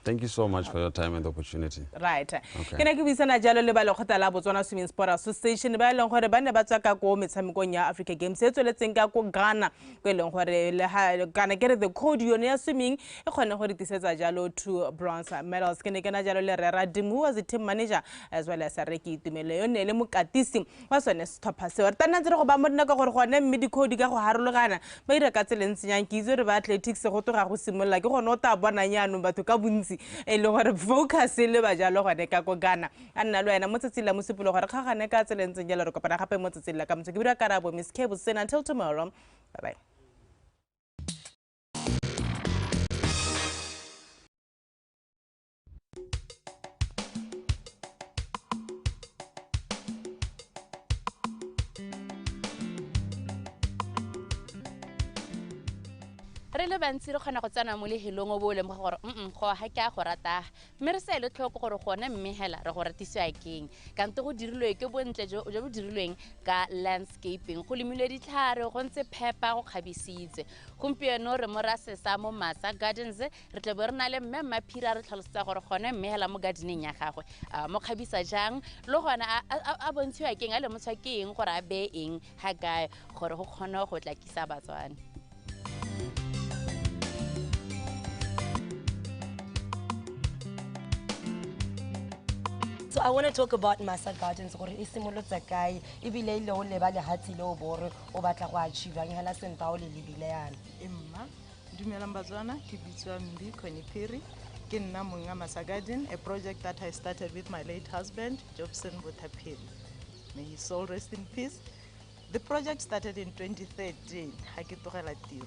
Thank you so much for your time and the opportunity. Right. Okay. Ke ke bisana jalo le ba le khotla la Botswana Swimming Sport Association ba leng gore ba ne ba tswa ka go metshamekong ya Africa Games e tsweletseng ka go Ghana go leng gore le kana ke the code yone ya swimming e khone gore tisetsa jalo 2 bronze medals. Ke ne ke na jalo le Rera Dim, who was the team manager, as well as Reki Dumela yone le mokatisi wa sone stopper se re tana tsere go ba mo dina ka gore gone mme di code ka go harologana ba ira ka tselentseng ke itse re ba athletics go toga go simolla ke gone o ta bona nyano batho ka bontsi e le gore focus le ba jalo gone ka go Ghana a nna le wena mo tsetsi la mosepolo gore gagane ka tselentseng jalo re kopana gape mo tsetsi la ka motse ke bira karabo Miss Cable. Until tomorrow, bye bye. re le bantsi re kgona go tsena mo lehelong o bo le mo gore go ha ke a go rata mme re sa ile tlhoko gore gone mme hela re go ratisiwa keng kante go dirilwe ke bontle jo bo dirilweng ka landscaping go lemilwe ditlhare go ntse phepa go kgabisitse gompieno re mo rasesa mo Masa Gardens re tle bo re na le mme Maphira re tlhalosetsa gore gone mme hela mo gardeneng ya gagwe mo kgabisa jang le gona a bontshiwa keng a le motswa ke eng gore a be eng ha gae gore go kgona go tlakisa Batswana. So I want to talk about Masa Gardens gore e simolotse kae e bile ile o leba le hatsi le o bore o batla go achieve ang hela senta o le lebile yana Emma Dumela Batswana ke bitswa Mbi Konipiri ke nna monga Masa Garden, a project that I started with my late husband Jobson Botapiri. May his soul rest in peace. The project started in 2013 ha ke tlogela tiro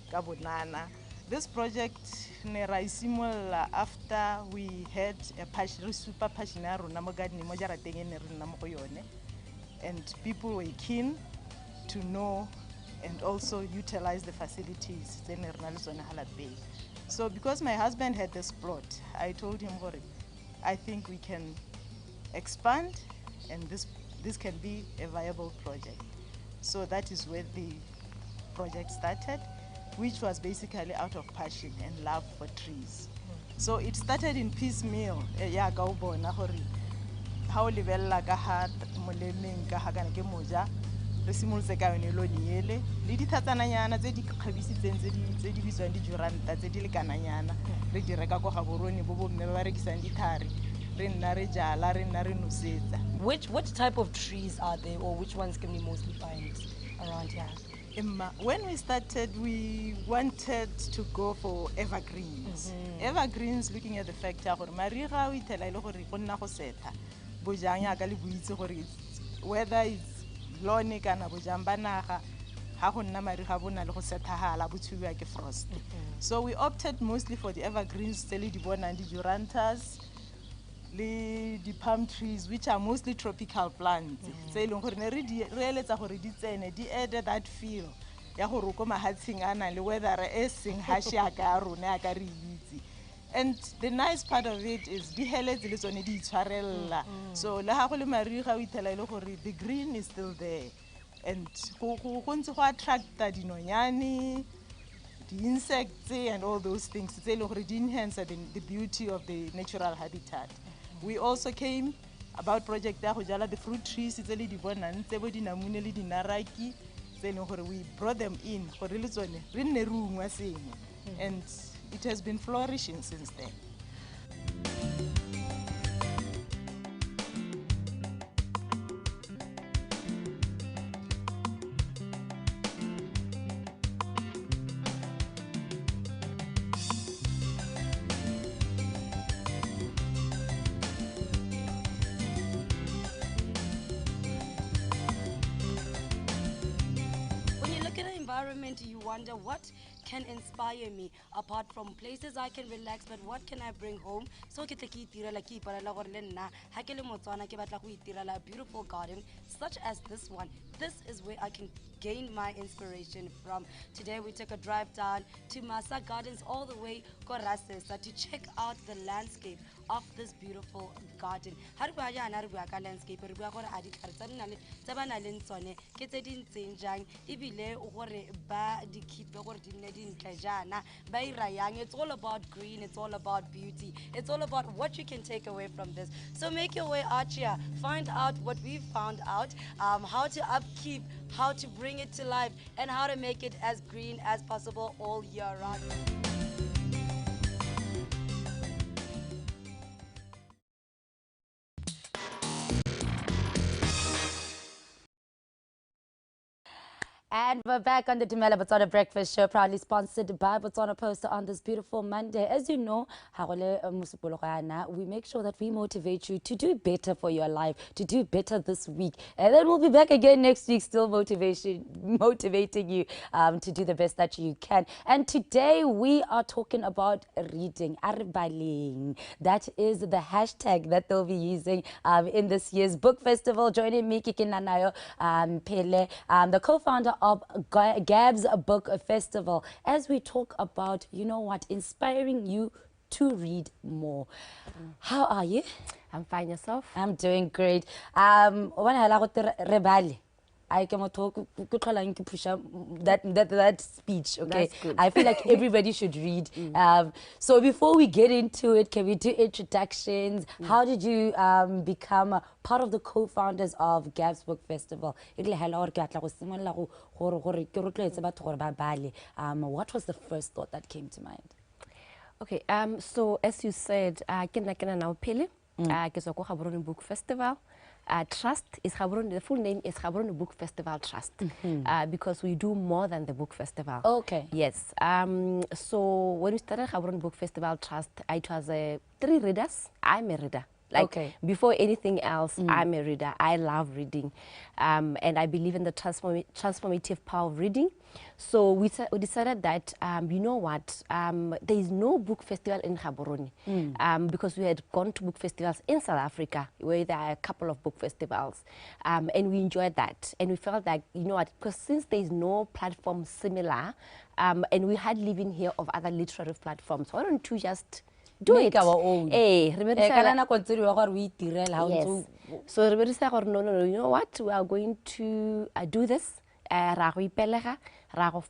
ka bonana. This project ne ra isimolla after we had a passion, super passionate rona mo gardening mo jarateng ene re nna mo go yone, and people were keen to know and also utilize the facilities tse ne re na le tsone halapeng. So because my husband had this plot, I told him, I think we can expand and this can be a viable project. So that is where the project started, which was basically out of passion and love for trees. So it started in piecemeal. Ya ka o bona gore ha o lebella ka ha molemeng ka ha kana ke moja re simolotse ka yone lo niele le dithatsananyana tse di kgabisitseng tse di bitswang di juranta tse di le kananyana re di reka go ga borone bo bo mme ba rekisang dithari re nna re jala re nna re nosetsa. Which type of trees are there, or which ones can we mostly find around here? When we started, we wanted to go for evergreens. Evergreens, looking at the fact that mariga o itela ile gore go nna go setha bojang ya ka le buitse gore whether it's lone kana bojang ba naga ha go nna mariga bona le go sethahala bo tshubiwa ke frost. So we opted mostly for the evergreens tse le di bonang di jurantas le di palm trees, which are mostly tropical plants. Tse e leng gore ne re eletsa gore di tsene di add that feel ya gore ko mahatsheng ana le weather e seng hashaka ya rona ka re itse. And the nice part of it is di heletse le tsone di itshwarella. So le ha go le mariga o itela ile gore the green is still there, and go ntse go attracta dinonyane, the insects and all those things. Tse e leng gore di enhance the beauty of the natural habitat. We also came about project ya go jala the fruit trees tse le di bonang tse bo dinamune le dinaraki tse leng gore we brought them in gore le tsone re nne re ungwa sengwe, and it has been flourishing since then. You wonder what can inspire me apart from places I can relax, but what can I bring home? So ke tle ke itirela ke ipalela gore le nna ha ke le Motswana ke batla go itirela a beautiful garden such as this one. This is where I can gain my inspiration from. Today we took a drive down to Masa Gardens all the way Korasesa to check out the landscape of this beautiful garden. Ha re bua jana re bua ka landscape re bua gore a di tlhare tsa nna le tsa bana le tsone ke tse di ntseng jang ebile gore ba di keep gore di nne di ntle jana ba ira yang. It's all about green, it's all about beauty, it's all about what you can take away from this. So make your way out here, find out what we found out, how to upkeep, how to bring it to life, and how to make it as green as possible all year round. And we're back on the Dumela Botswana Breakfast Show, proudly sponsored by Botswana Poster on this beautiful Monday. As you know, we make sure that we motivate you to do better for your life, to do better this week. And then we'll be back again next week, still motivating you to do the best that you can. And today we are talking about reading, aribaling. That is the hashtag that they'll be using in this year's book festival. Joining me, Kiki Nanayo Pele, the co-founder of Gab's Book Festival as we talk about, you know what, inspiring you to read more. How are you? I'm fine. Yourself? I'm doing great. I can talk that speech, okay? I feel like everybody should read. So before we get into it, can we do introductions? How did you become part of the co-founders of Gab's Book Festival? What was the first thought that came to mind? Okay, so as you said, Pele, Book Festival. Trust is the full name is Book Festival Trust, because we do more than the book festival. Okay. Yes. So when we started Book Festival Trust, it was 3 readers. I'm a reader. Like before anything else, I'm a reader. I love reading, and I believe in the transformative power of reading. So we decided that, you know what, there is no book festival in Gaborone, because we had gone to book festivals in South Africa, where there are a couple of book festivals, and we enjoyed that. And we felt like, you know what, because since there is no platform similar, and we had living here of other literary platforms, why don't you just do it our own? Yes. So no, you know what, we are going to do this.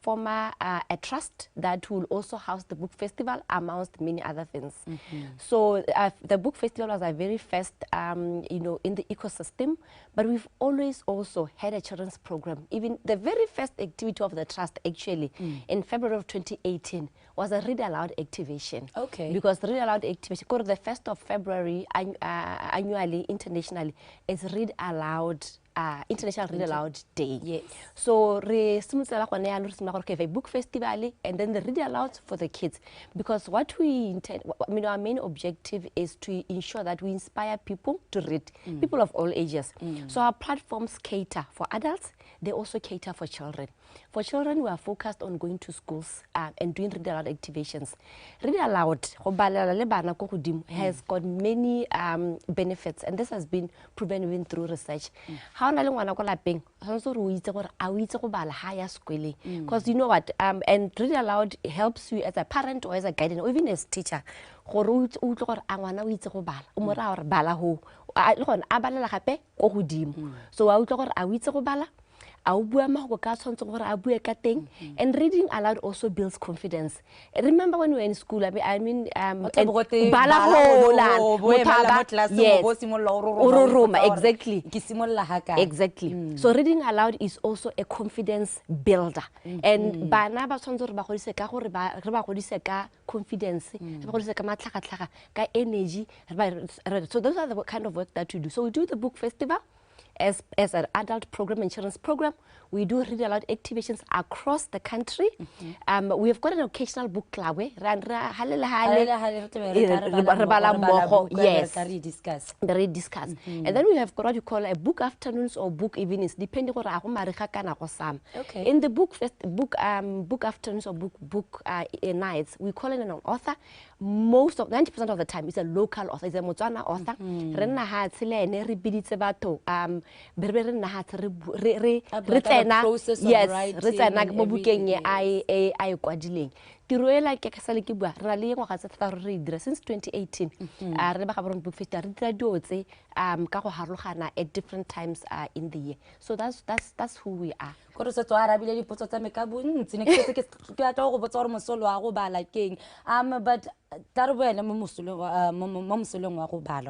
Form a trust that will also house the book festival amongst many other things. So the book festival was our very first, you know, in the ecosystem, but we've always also had a children's program. Even the very first activity of the trust, actually, in February of 2018, was a read aloud activation. Okay. Because read aloud activation, the 1st of February annually, internationally, is read aloud. International Read Aloud Day. Yes. So we a book festival and then the read aloud for the kids, because what we intend, I mean, our main objective is to ensure that we inspire people to read, people of all ages. So our platforms cater for adults, they also cater for children. For children, we are focused on going to schools and doing read aloud activations. Read aloud has got many benefits, and this has been proven even through research. Because you know what, and read aloud helps you as a parent or as a guardian or even as teacher. So and reading aloud also builds confidence. Remember when we were in school, yes. Exactly. So reading aloud is also a confidence builder. And confidence, energy. So those are the kind of work that we do. So we do the book festival as an adult program and children's program. We do read aloud activations across the country. We have got an occasional book club. Yes, very discuss. And then we have got what you call a book afternoons or book evenings, depending on in the book afternoons or book nights, we call it an author. Most of 90% of the time, it's a local author, it's a Botswana author. Yes, since 2018, book festival at different times in the year. So that's who we are. But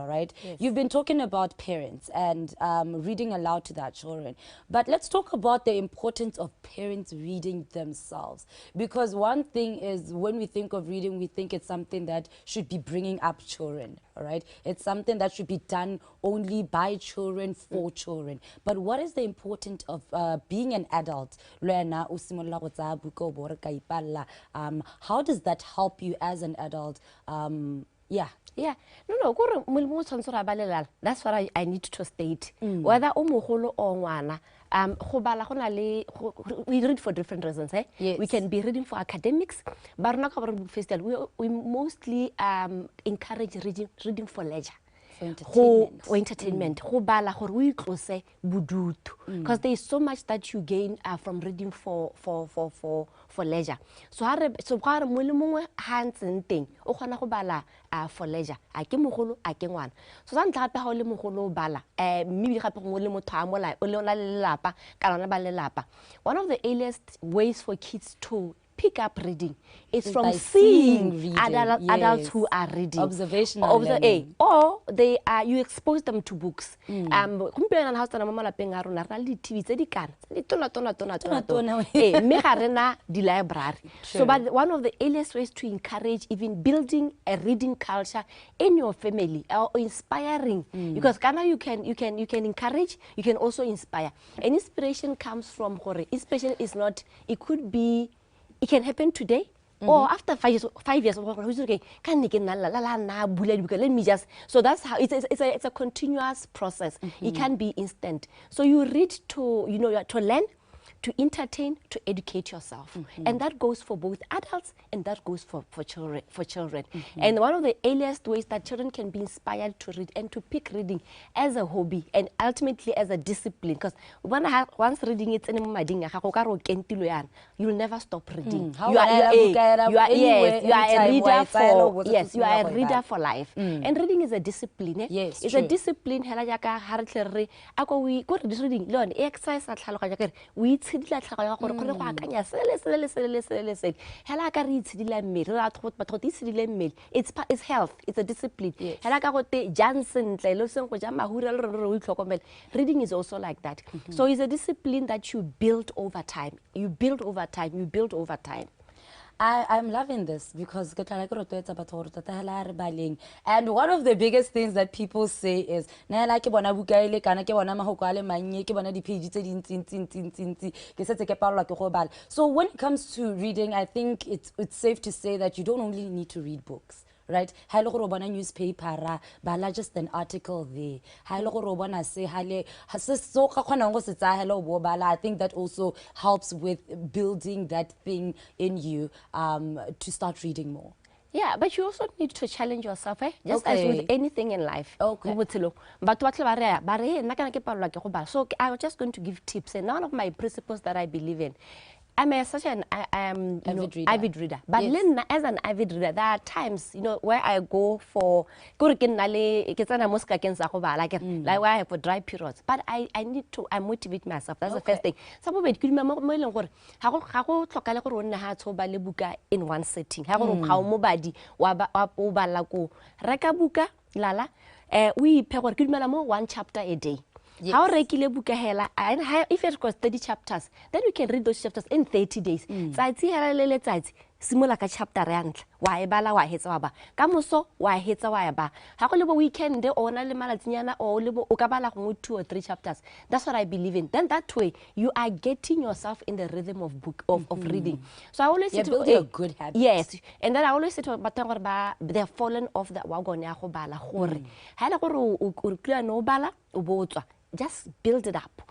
right? Yes. You've been talking about parents and reading aloud to their children. But let's talk about the importance of parents reading themselves. Because one thing is, when we think of reading, we think it's something that should be bringing up children, all right? It's something that should be done only by children, for children. But what is the importance of being an adult? How does that help you as an adult? Yeah. No, that's what I need to state. Whether or we read for different reasons. Yes. We can be reading for academics, but we mostly encourage reading for leisure. for entertainment go bala gore o itlose bodutu because there is so much that you gain from reading for leisure. So ga re mo le mongwe ha ntseng teng o kgona go bala for leisure a ke mogolo a ke ngwana. So sa ntla gape ga o le mogolo o bala mme gape go le motho a mola o le ona le lelapa ka lona ba lelapa. One of the earliest ways for kids to pick up reading is from seeing adults who are reading. Observational learning. Or you expose them to books. Gompieno na ha o tsena mo malapeng a rona re na le di-TV tse di kana di tona mme ga rena di-library. So but one of the earliest ways to encourage even building a reading culture in your family or inspiring, because kana you can encourage, you can also inspire. And inspiration comes from inspiration is not, it could be, it can happen today or after 5 years. Let me just, so that's how it's a continuous process. It can be instant. So you read to to learn, to entertain, to educate yourself. And that goes for both adults and that goes for children. And one of the earliest ways that children can be inspired to read and to pick reading as a hobby and ultimately as a discipline, because once reading it's you'll never stop reading. You are a reader for you are a reader for life. And reading is a discipline. Yes, it's a discipline. Reading exercise we tshidila tlhago ya gore go akanya sele hela ka re tshidila mmele ra batho di tshidile mmele. It's health, it's a discipline. Hela ka go te Johnson tle lo seng go ja mahura le re itlhokomela. Reading is also like that. So it's a discipline that you build over time. You build over time. I'm loving this because and one of the biggest things that people say is so when it comes to reading, I think it's safe to say that you don't only need to read books. Right? Newspaper, bala just an article there. I think that also helps with building that thing in you to start reading more. Yeah, but you also need to challenge yourself, just as with anything in life. Okay. But so I was just going to give tips, and one of my principles that I believe in. I'm such an avid reader. But as an avid reader, there are times, where I go for like where I have for dry periods. But I motivate myself. That's the first thing. Some of it in one sitting. We one chapter a day. How regular book if it costs 30 chapters, then we can read those chapters in 30 days. So I see simula ka chapter rand wa e bala wa hetsa wa ba ka moso wa hetsa wa ba ha go le bo weekend ona le malatsinyana o le bo o ka bala go 2 or 3 chapters. That's what I believe in. Then that way you are getting yourself in the rhythm of reading. So I always say to building a good habit. Yes, and then I always say to they're fallen off the wagon ya go bala gore ha le gore o clear no bala o botswa. Just build it up.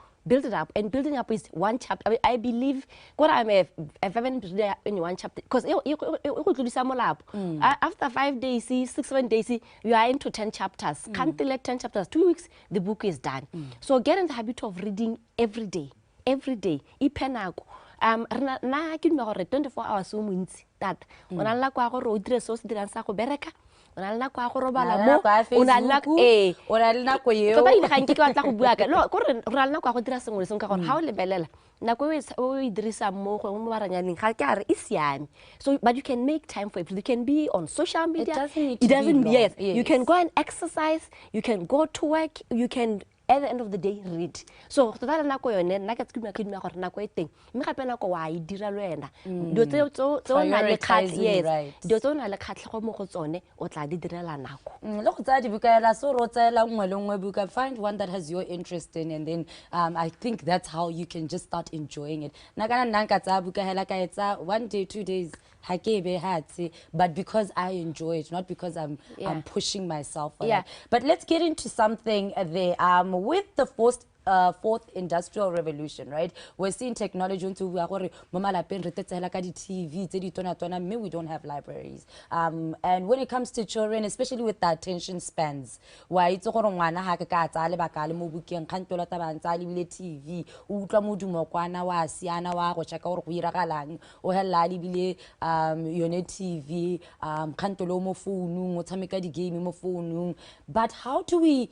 And building up is one chapter. I believe what I'm a fervent reader in one chapter because after 5 days, 6-7 days, you are into 10 chapters. Can't let 10 chapters. 2 weeks, the book is done. So get in the habit of reading every day. Ipenako. Na 24 hours so means that when I like go dire so se dirang sa go bereka ona le nako a go robala mo ona le nako ona le nako eo tota ile ga nke ke batla go bua ka no go re le nako a go dira sengwe le sengwe ka gore ha o lebelela nako o e dirisa mo go mo baranyaneng ga ke a re isiame. So but you can make time for it. You can be on social media. It doesn't be yes. You can go and exercise, you can go to work, you can at the end of the day read. So to that nako yone nna ke tsima ke dima gore nako e teng mme gape nako wa e dira le wena dio tso na le khatlego dio tso na le khatlego mo go tsone o tla di direla nako le go tsaya dibuka la so ro tsela nngwe le nngwe buka. Find one that has your interest in, and then I think that's how you can just start enjoying it. Na kana nna ka tsaya buka hela ka etsa 1 day 2 days ha ke be hatse, but because I enjoy it, not because I'm pushing myself for that. But let's get into something there with the fourth industrial revolution, right? We're seeing technology into TV, we don't have libraries. And when it comes to children, especially with the attention spans, why it's TV, TV, but how do we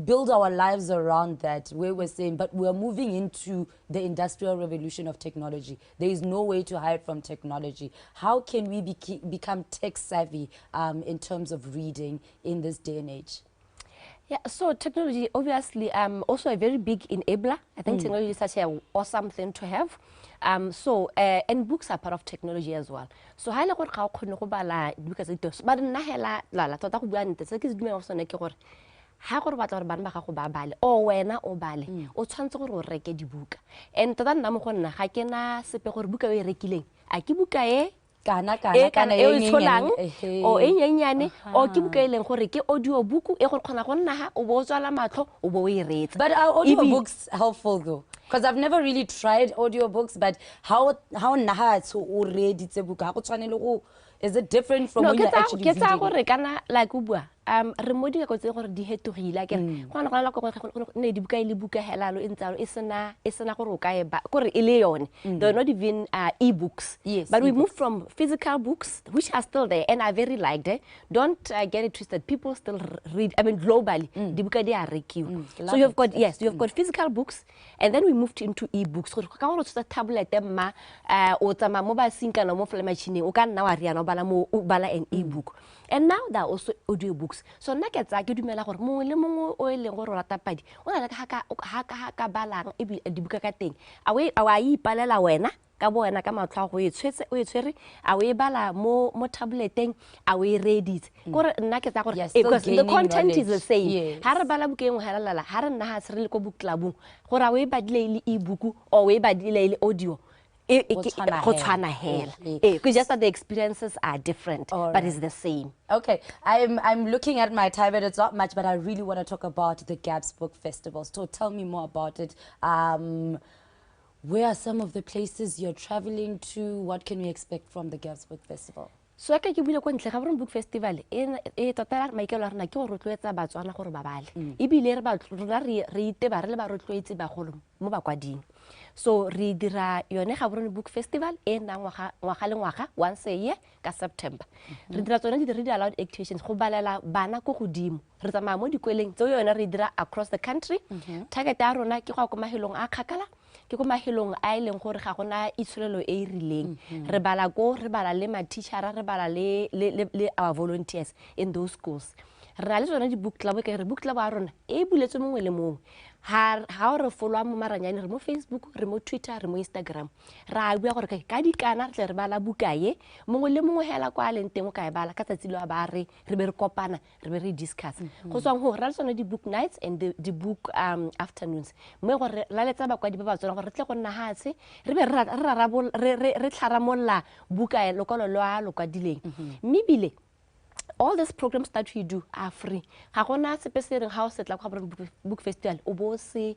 build our lives around that, where we're saying, but we're moving into the industrial revolution of technology. There is no way to hide from technology. How can we become tech savvy in terms of reading in this day and age? Yeah, so technology, obviously, also a very big enabler. I think technology is such an awesome thing to have. And books are part of technology as well. So, how do you bala because it does? But na hela la tota go bua ntse ke dume o sone ke gore ha go batla gore bana ba gago ba bale o wena o bale o tshwantse gore o reke dibuka. And tota nna mo go nna ga ke na sepe gore buka e rekileng a ke buka e kana e tsholang o e nyenyane o ke buka e leng gore ke audio book e go kgona go nna ha o bo tswala matlho o bo e retsa. But are audio books helpful though? Because I've never really tried audiobooks, but how naha so already buka is it different from when you're actually reading? Like re mo di go tse gore di hetogile ke go na go ne di buka ile buka helalo intsalo isena gore o ka e ba gore ile yone they're not even e-books. Yes, but we moved from physical books which are still there and I very liked it. Don't get it twisted, people still read. I mean globally di buka di are rekiwa. So you've got you've got physical books and then we moved into e-books go ka go tsa tablet ma o tsama mo ba sinka no mo file machine o ka nna wa riana o bala an e-book. And now there are also audio books. So na ke tsa ke dumela gore mongwe le mongwe o ile go rata padi o na le ka balang e dibuka ka teng a e ipalela wena ka bo wena ka matlho go e tshwere a o e bala mo tableteng a o e read it gore nna ke tsa gore because the content is the same. Ha re bala buka engwe halala ha re nna ha se re le ko book club gore a o e badile ile e-book o e badile ile audio. Just that the experiences are different, but it's the same. Okay, I'm looking at my time, but it's not much, but I really want to talk about the Gaps Book Festival. So tell me more about it. Where are some of the places you're traveling to? What can we expect from the Gaps Book Festival? So ke bile ko ntle ga Book Festival e tota maikelo a rena ke go rotloetsa Batswana gore ba bale ebile re ba re iteba re le ba rotloetse bagolo mo bakwading. So re dira yone ga Book Festival e nna ngwaga le ngwaga once a year ka September. Re dira tsone di read aloud activations go balela bana go godimo. Re tsamaya mo dikweleng tseo yone re dira across the country. Target ya rona ke go ka mahelong a khakala ke go mahelong a ileng gore ga gona itshulelo e rileng. Re bala le ma teacher re bala le our volunteers in those schools. Re na le tsone di book club ke re book club a rona e buletse mongwe le mongwe. Ha re follow mo maranyane re mo Facebook re mo Twitter re mo Instagram ra bua gore ka dikana re re bala bukae mongwe le mongwe hela kwa le nteng o ka e bala ka tsatsi lo ba re be re kopana re be re discuss go tswang go ra tsone di book nights and the book afternoons mo gore la letsa ba kwa di ba tsona gore re tle go nna hatse re be re tlharamolla bukae lokolo lo kwa dileng mibile. All these programs that we do are free. Ha gona sepe house setla kwa book festival o bo se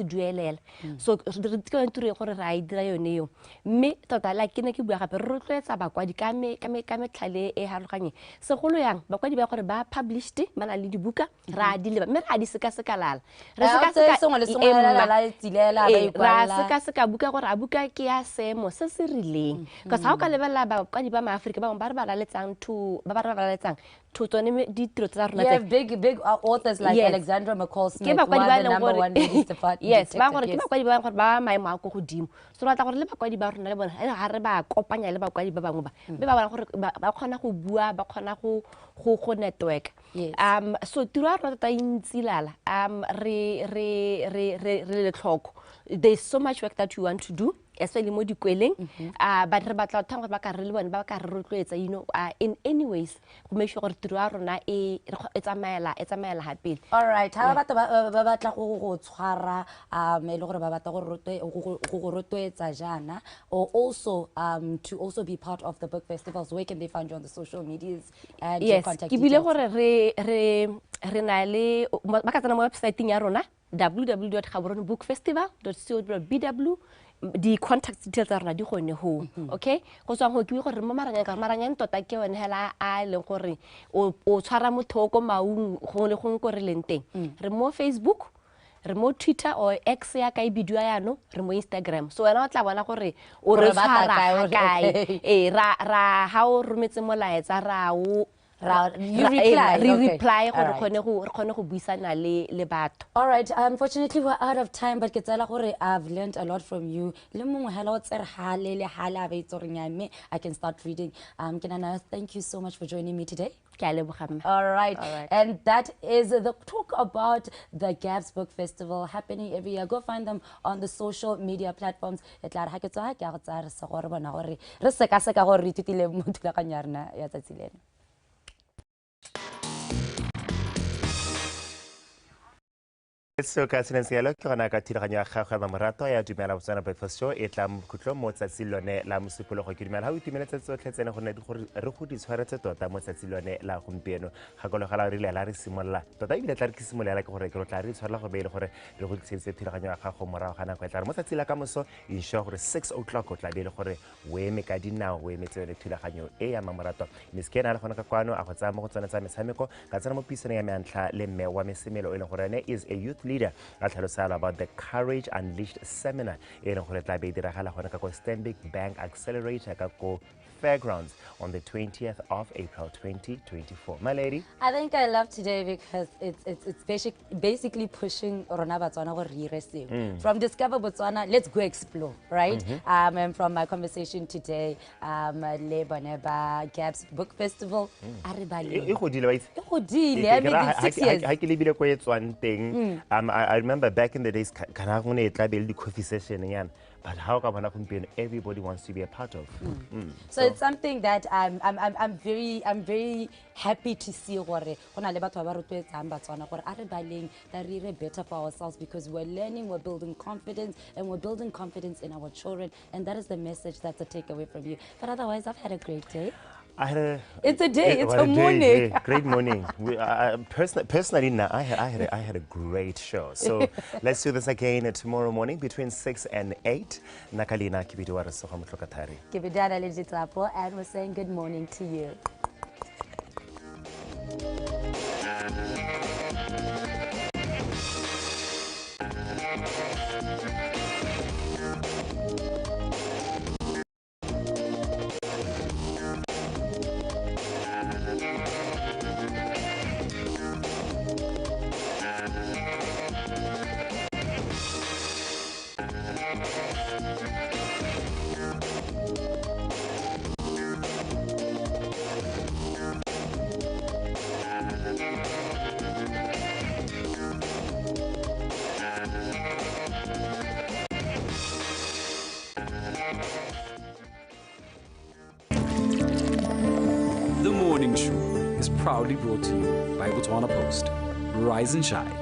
duelela. So re tlo nture gore ra idira yone yo. Me tota la ke ne ke bua gape re rotloetsa bakwadi ka me tlhale e haroganye. Segolo yang bakwadi ba gore ba published mana le dibuka ra di leba me ra di seka lala. Re seka sengwe le sengwe la tsilela ba ikwala. Ra seka buka gore a buka ke ya semo se se rileng. Because ha o ka lebella bakwadi ba Maafrika ba ba letsang to you have big authors like Alexandra McCall Smith, who are the number one ladies department. Yes, ba maemo a go godimo. So ra tla gore le bakwadi ba rona le bona ha re ba kopanya le bakwadi ba bangwe ba gore ba kgona go bua ba kgona go network. So tiro ya rona ta intsilala re le tlhoko. There's so much work that you want to do especially mo dikweleng but re batla thang gore ba ka re le bone ba ka re rotloetsa in any ways go make sure gore tiro ya rona e tsamaela ha pele. All right, ha ba batla go tshwara le gore ba batla go rotloetsa jana, or also to also be part of the book festivals, where can they find you on the social medias and your contact details? Yes, ke bile gore re na le ba ka tsena mo website-eng ya rona www.gaborone-bookfestival.co.bw. di contact details tsa rona di gone ho, okay? Go tswa go ke gore mo maranyang tota ke one hela a leng gore o tshwara motho go maung go le go re leng teng. Re mo Facebook, re mo Twitter or X ya ka ibidiwa yano, re mo Instagram. So wena o tla bona gore o re tshwara kae ra ha o rometse molaetsa ra o reply gore khone go buisana le batho. All right, unfortunately we're out of time, but I've learned a lot from you. I can start reading. Thank you so much for joining me today. All right, and that is the talk about the Gaps Book Festival happening every year. Go find them on the social media platforms. So ka tsena seelo ke gona ka thulaganyo ya gago ya mamorato ya Dumela Botswana Breakfast Show e tla mokhutlong mo tsatsi lone la mosupologo ke dumela ha o itumeletse tsotlhe tsene gone re go di tshwaretse tota mo tsatsi lone la gompieno ga go logala re le la re simolla tota ebile tla re ke simolela ke gore ke tla re tshwarela go beile gore re go tlisetse thulaganyo ya gago morago ga nako e tla re mo tsatsi la ka moso ensure gore 6 o'clock o tla beile gore o eme ka dinao o emetse le thulaganyo e ya mamorato miskena le gona ka kwano a go tsaya mo go tsona tsa metshameko ka tsena mo pisaneng ya meantlha le mme wa mesemelo e leng gore ene is a youth leader a tlhalosala about the Courage Unleashed seminar e leng gore tla be diragala gona ka go Stanbic Bank Accelerator ka go Fairgrounds on the 20th of April 2024. My lady, I think I love today because it's basically pushing Rona Botswana go re from Discover Botswana, let's go explore, right? And from my conversation today, le Boneba Gaps Book Festival, I remember back in the days, coffee session, but how come everybody wants to be a part of? So it's something that I'm very happy to see that we're better for ourselves, because we're learning, we're building confidence, and we're building confidence in our children, and that is the message that's a takeaway from you. But otherwise, I've had a great day. It's a day. It's a morning. Great morning. Personally, I had a great show. So let's do this again tomorrow morning between 6 and 8. Nakalina Kibidwara Sohamutokatari. Kibidana Legitapo, and we're saying good morning to you. The Morning Show is proudly brought to you by Botswana Post. Rise and shine.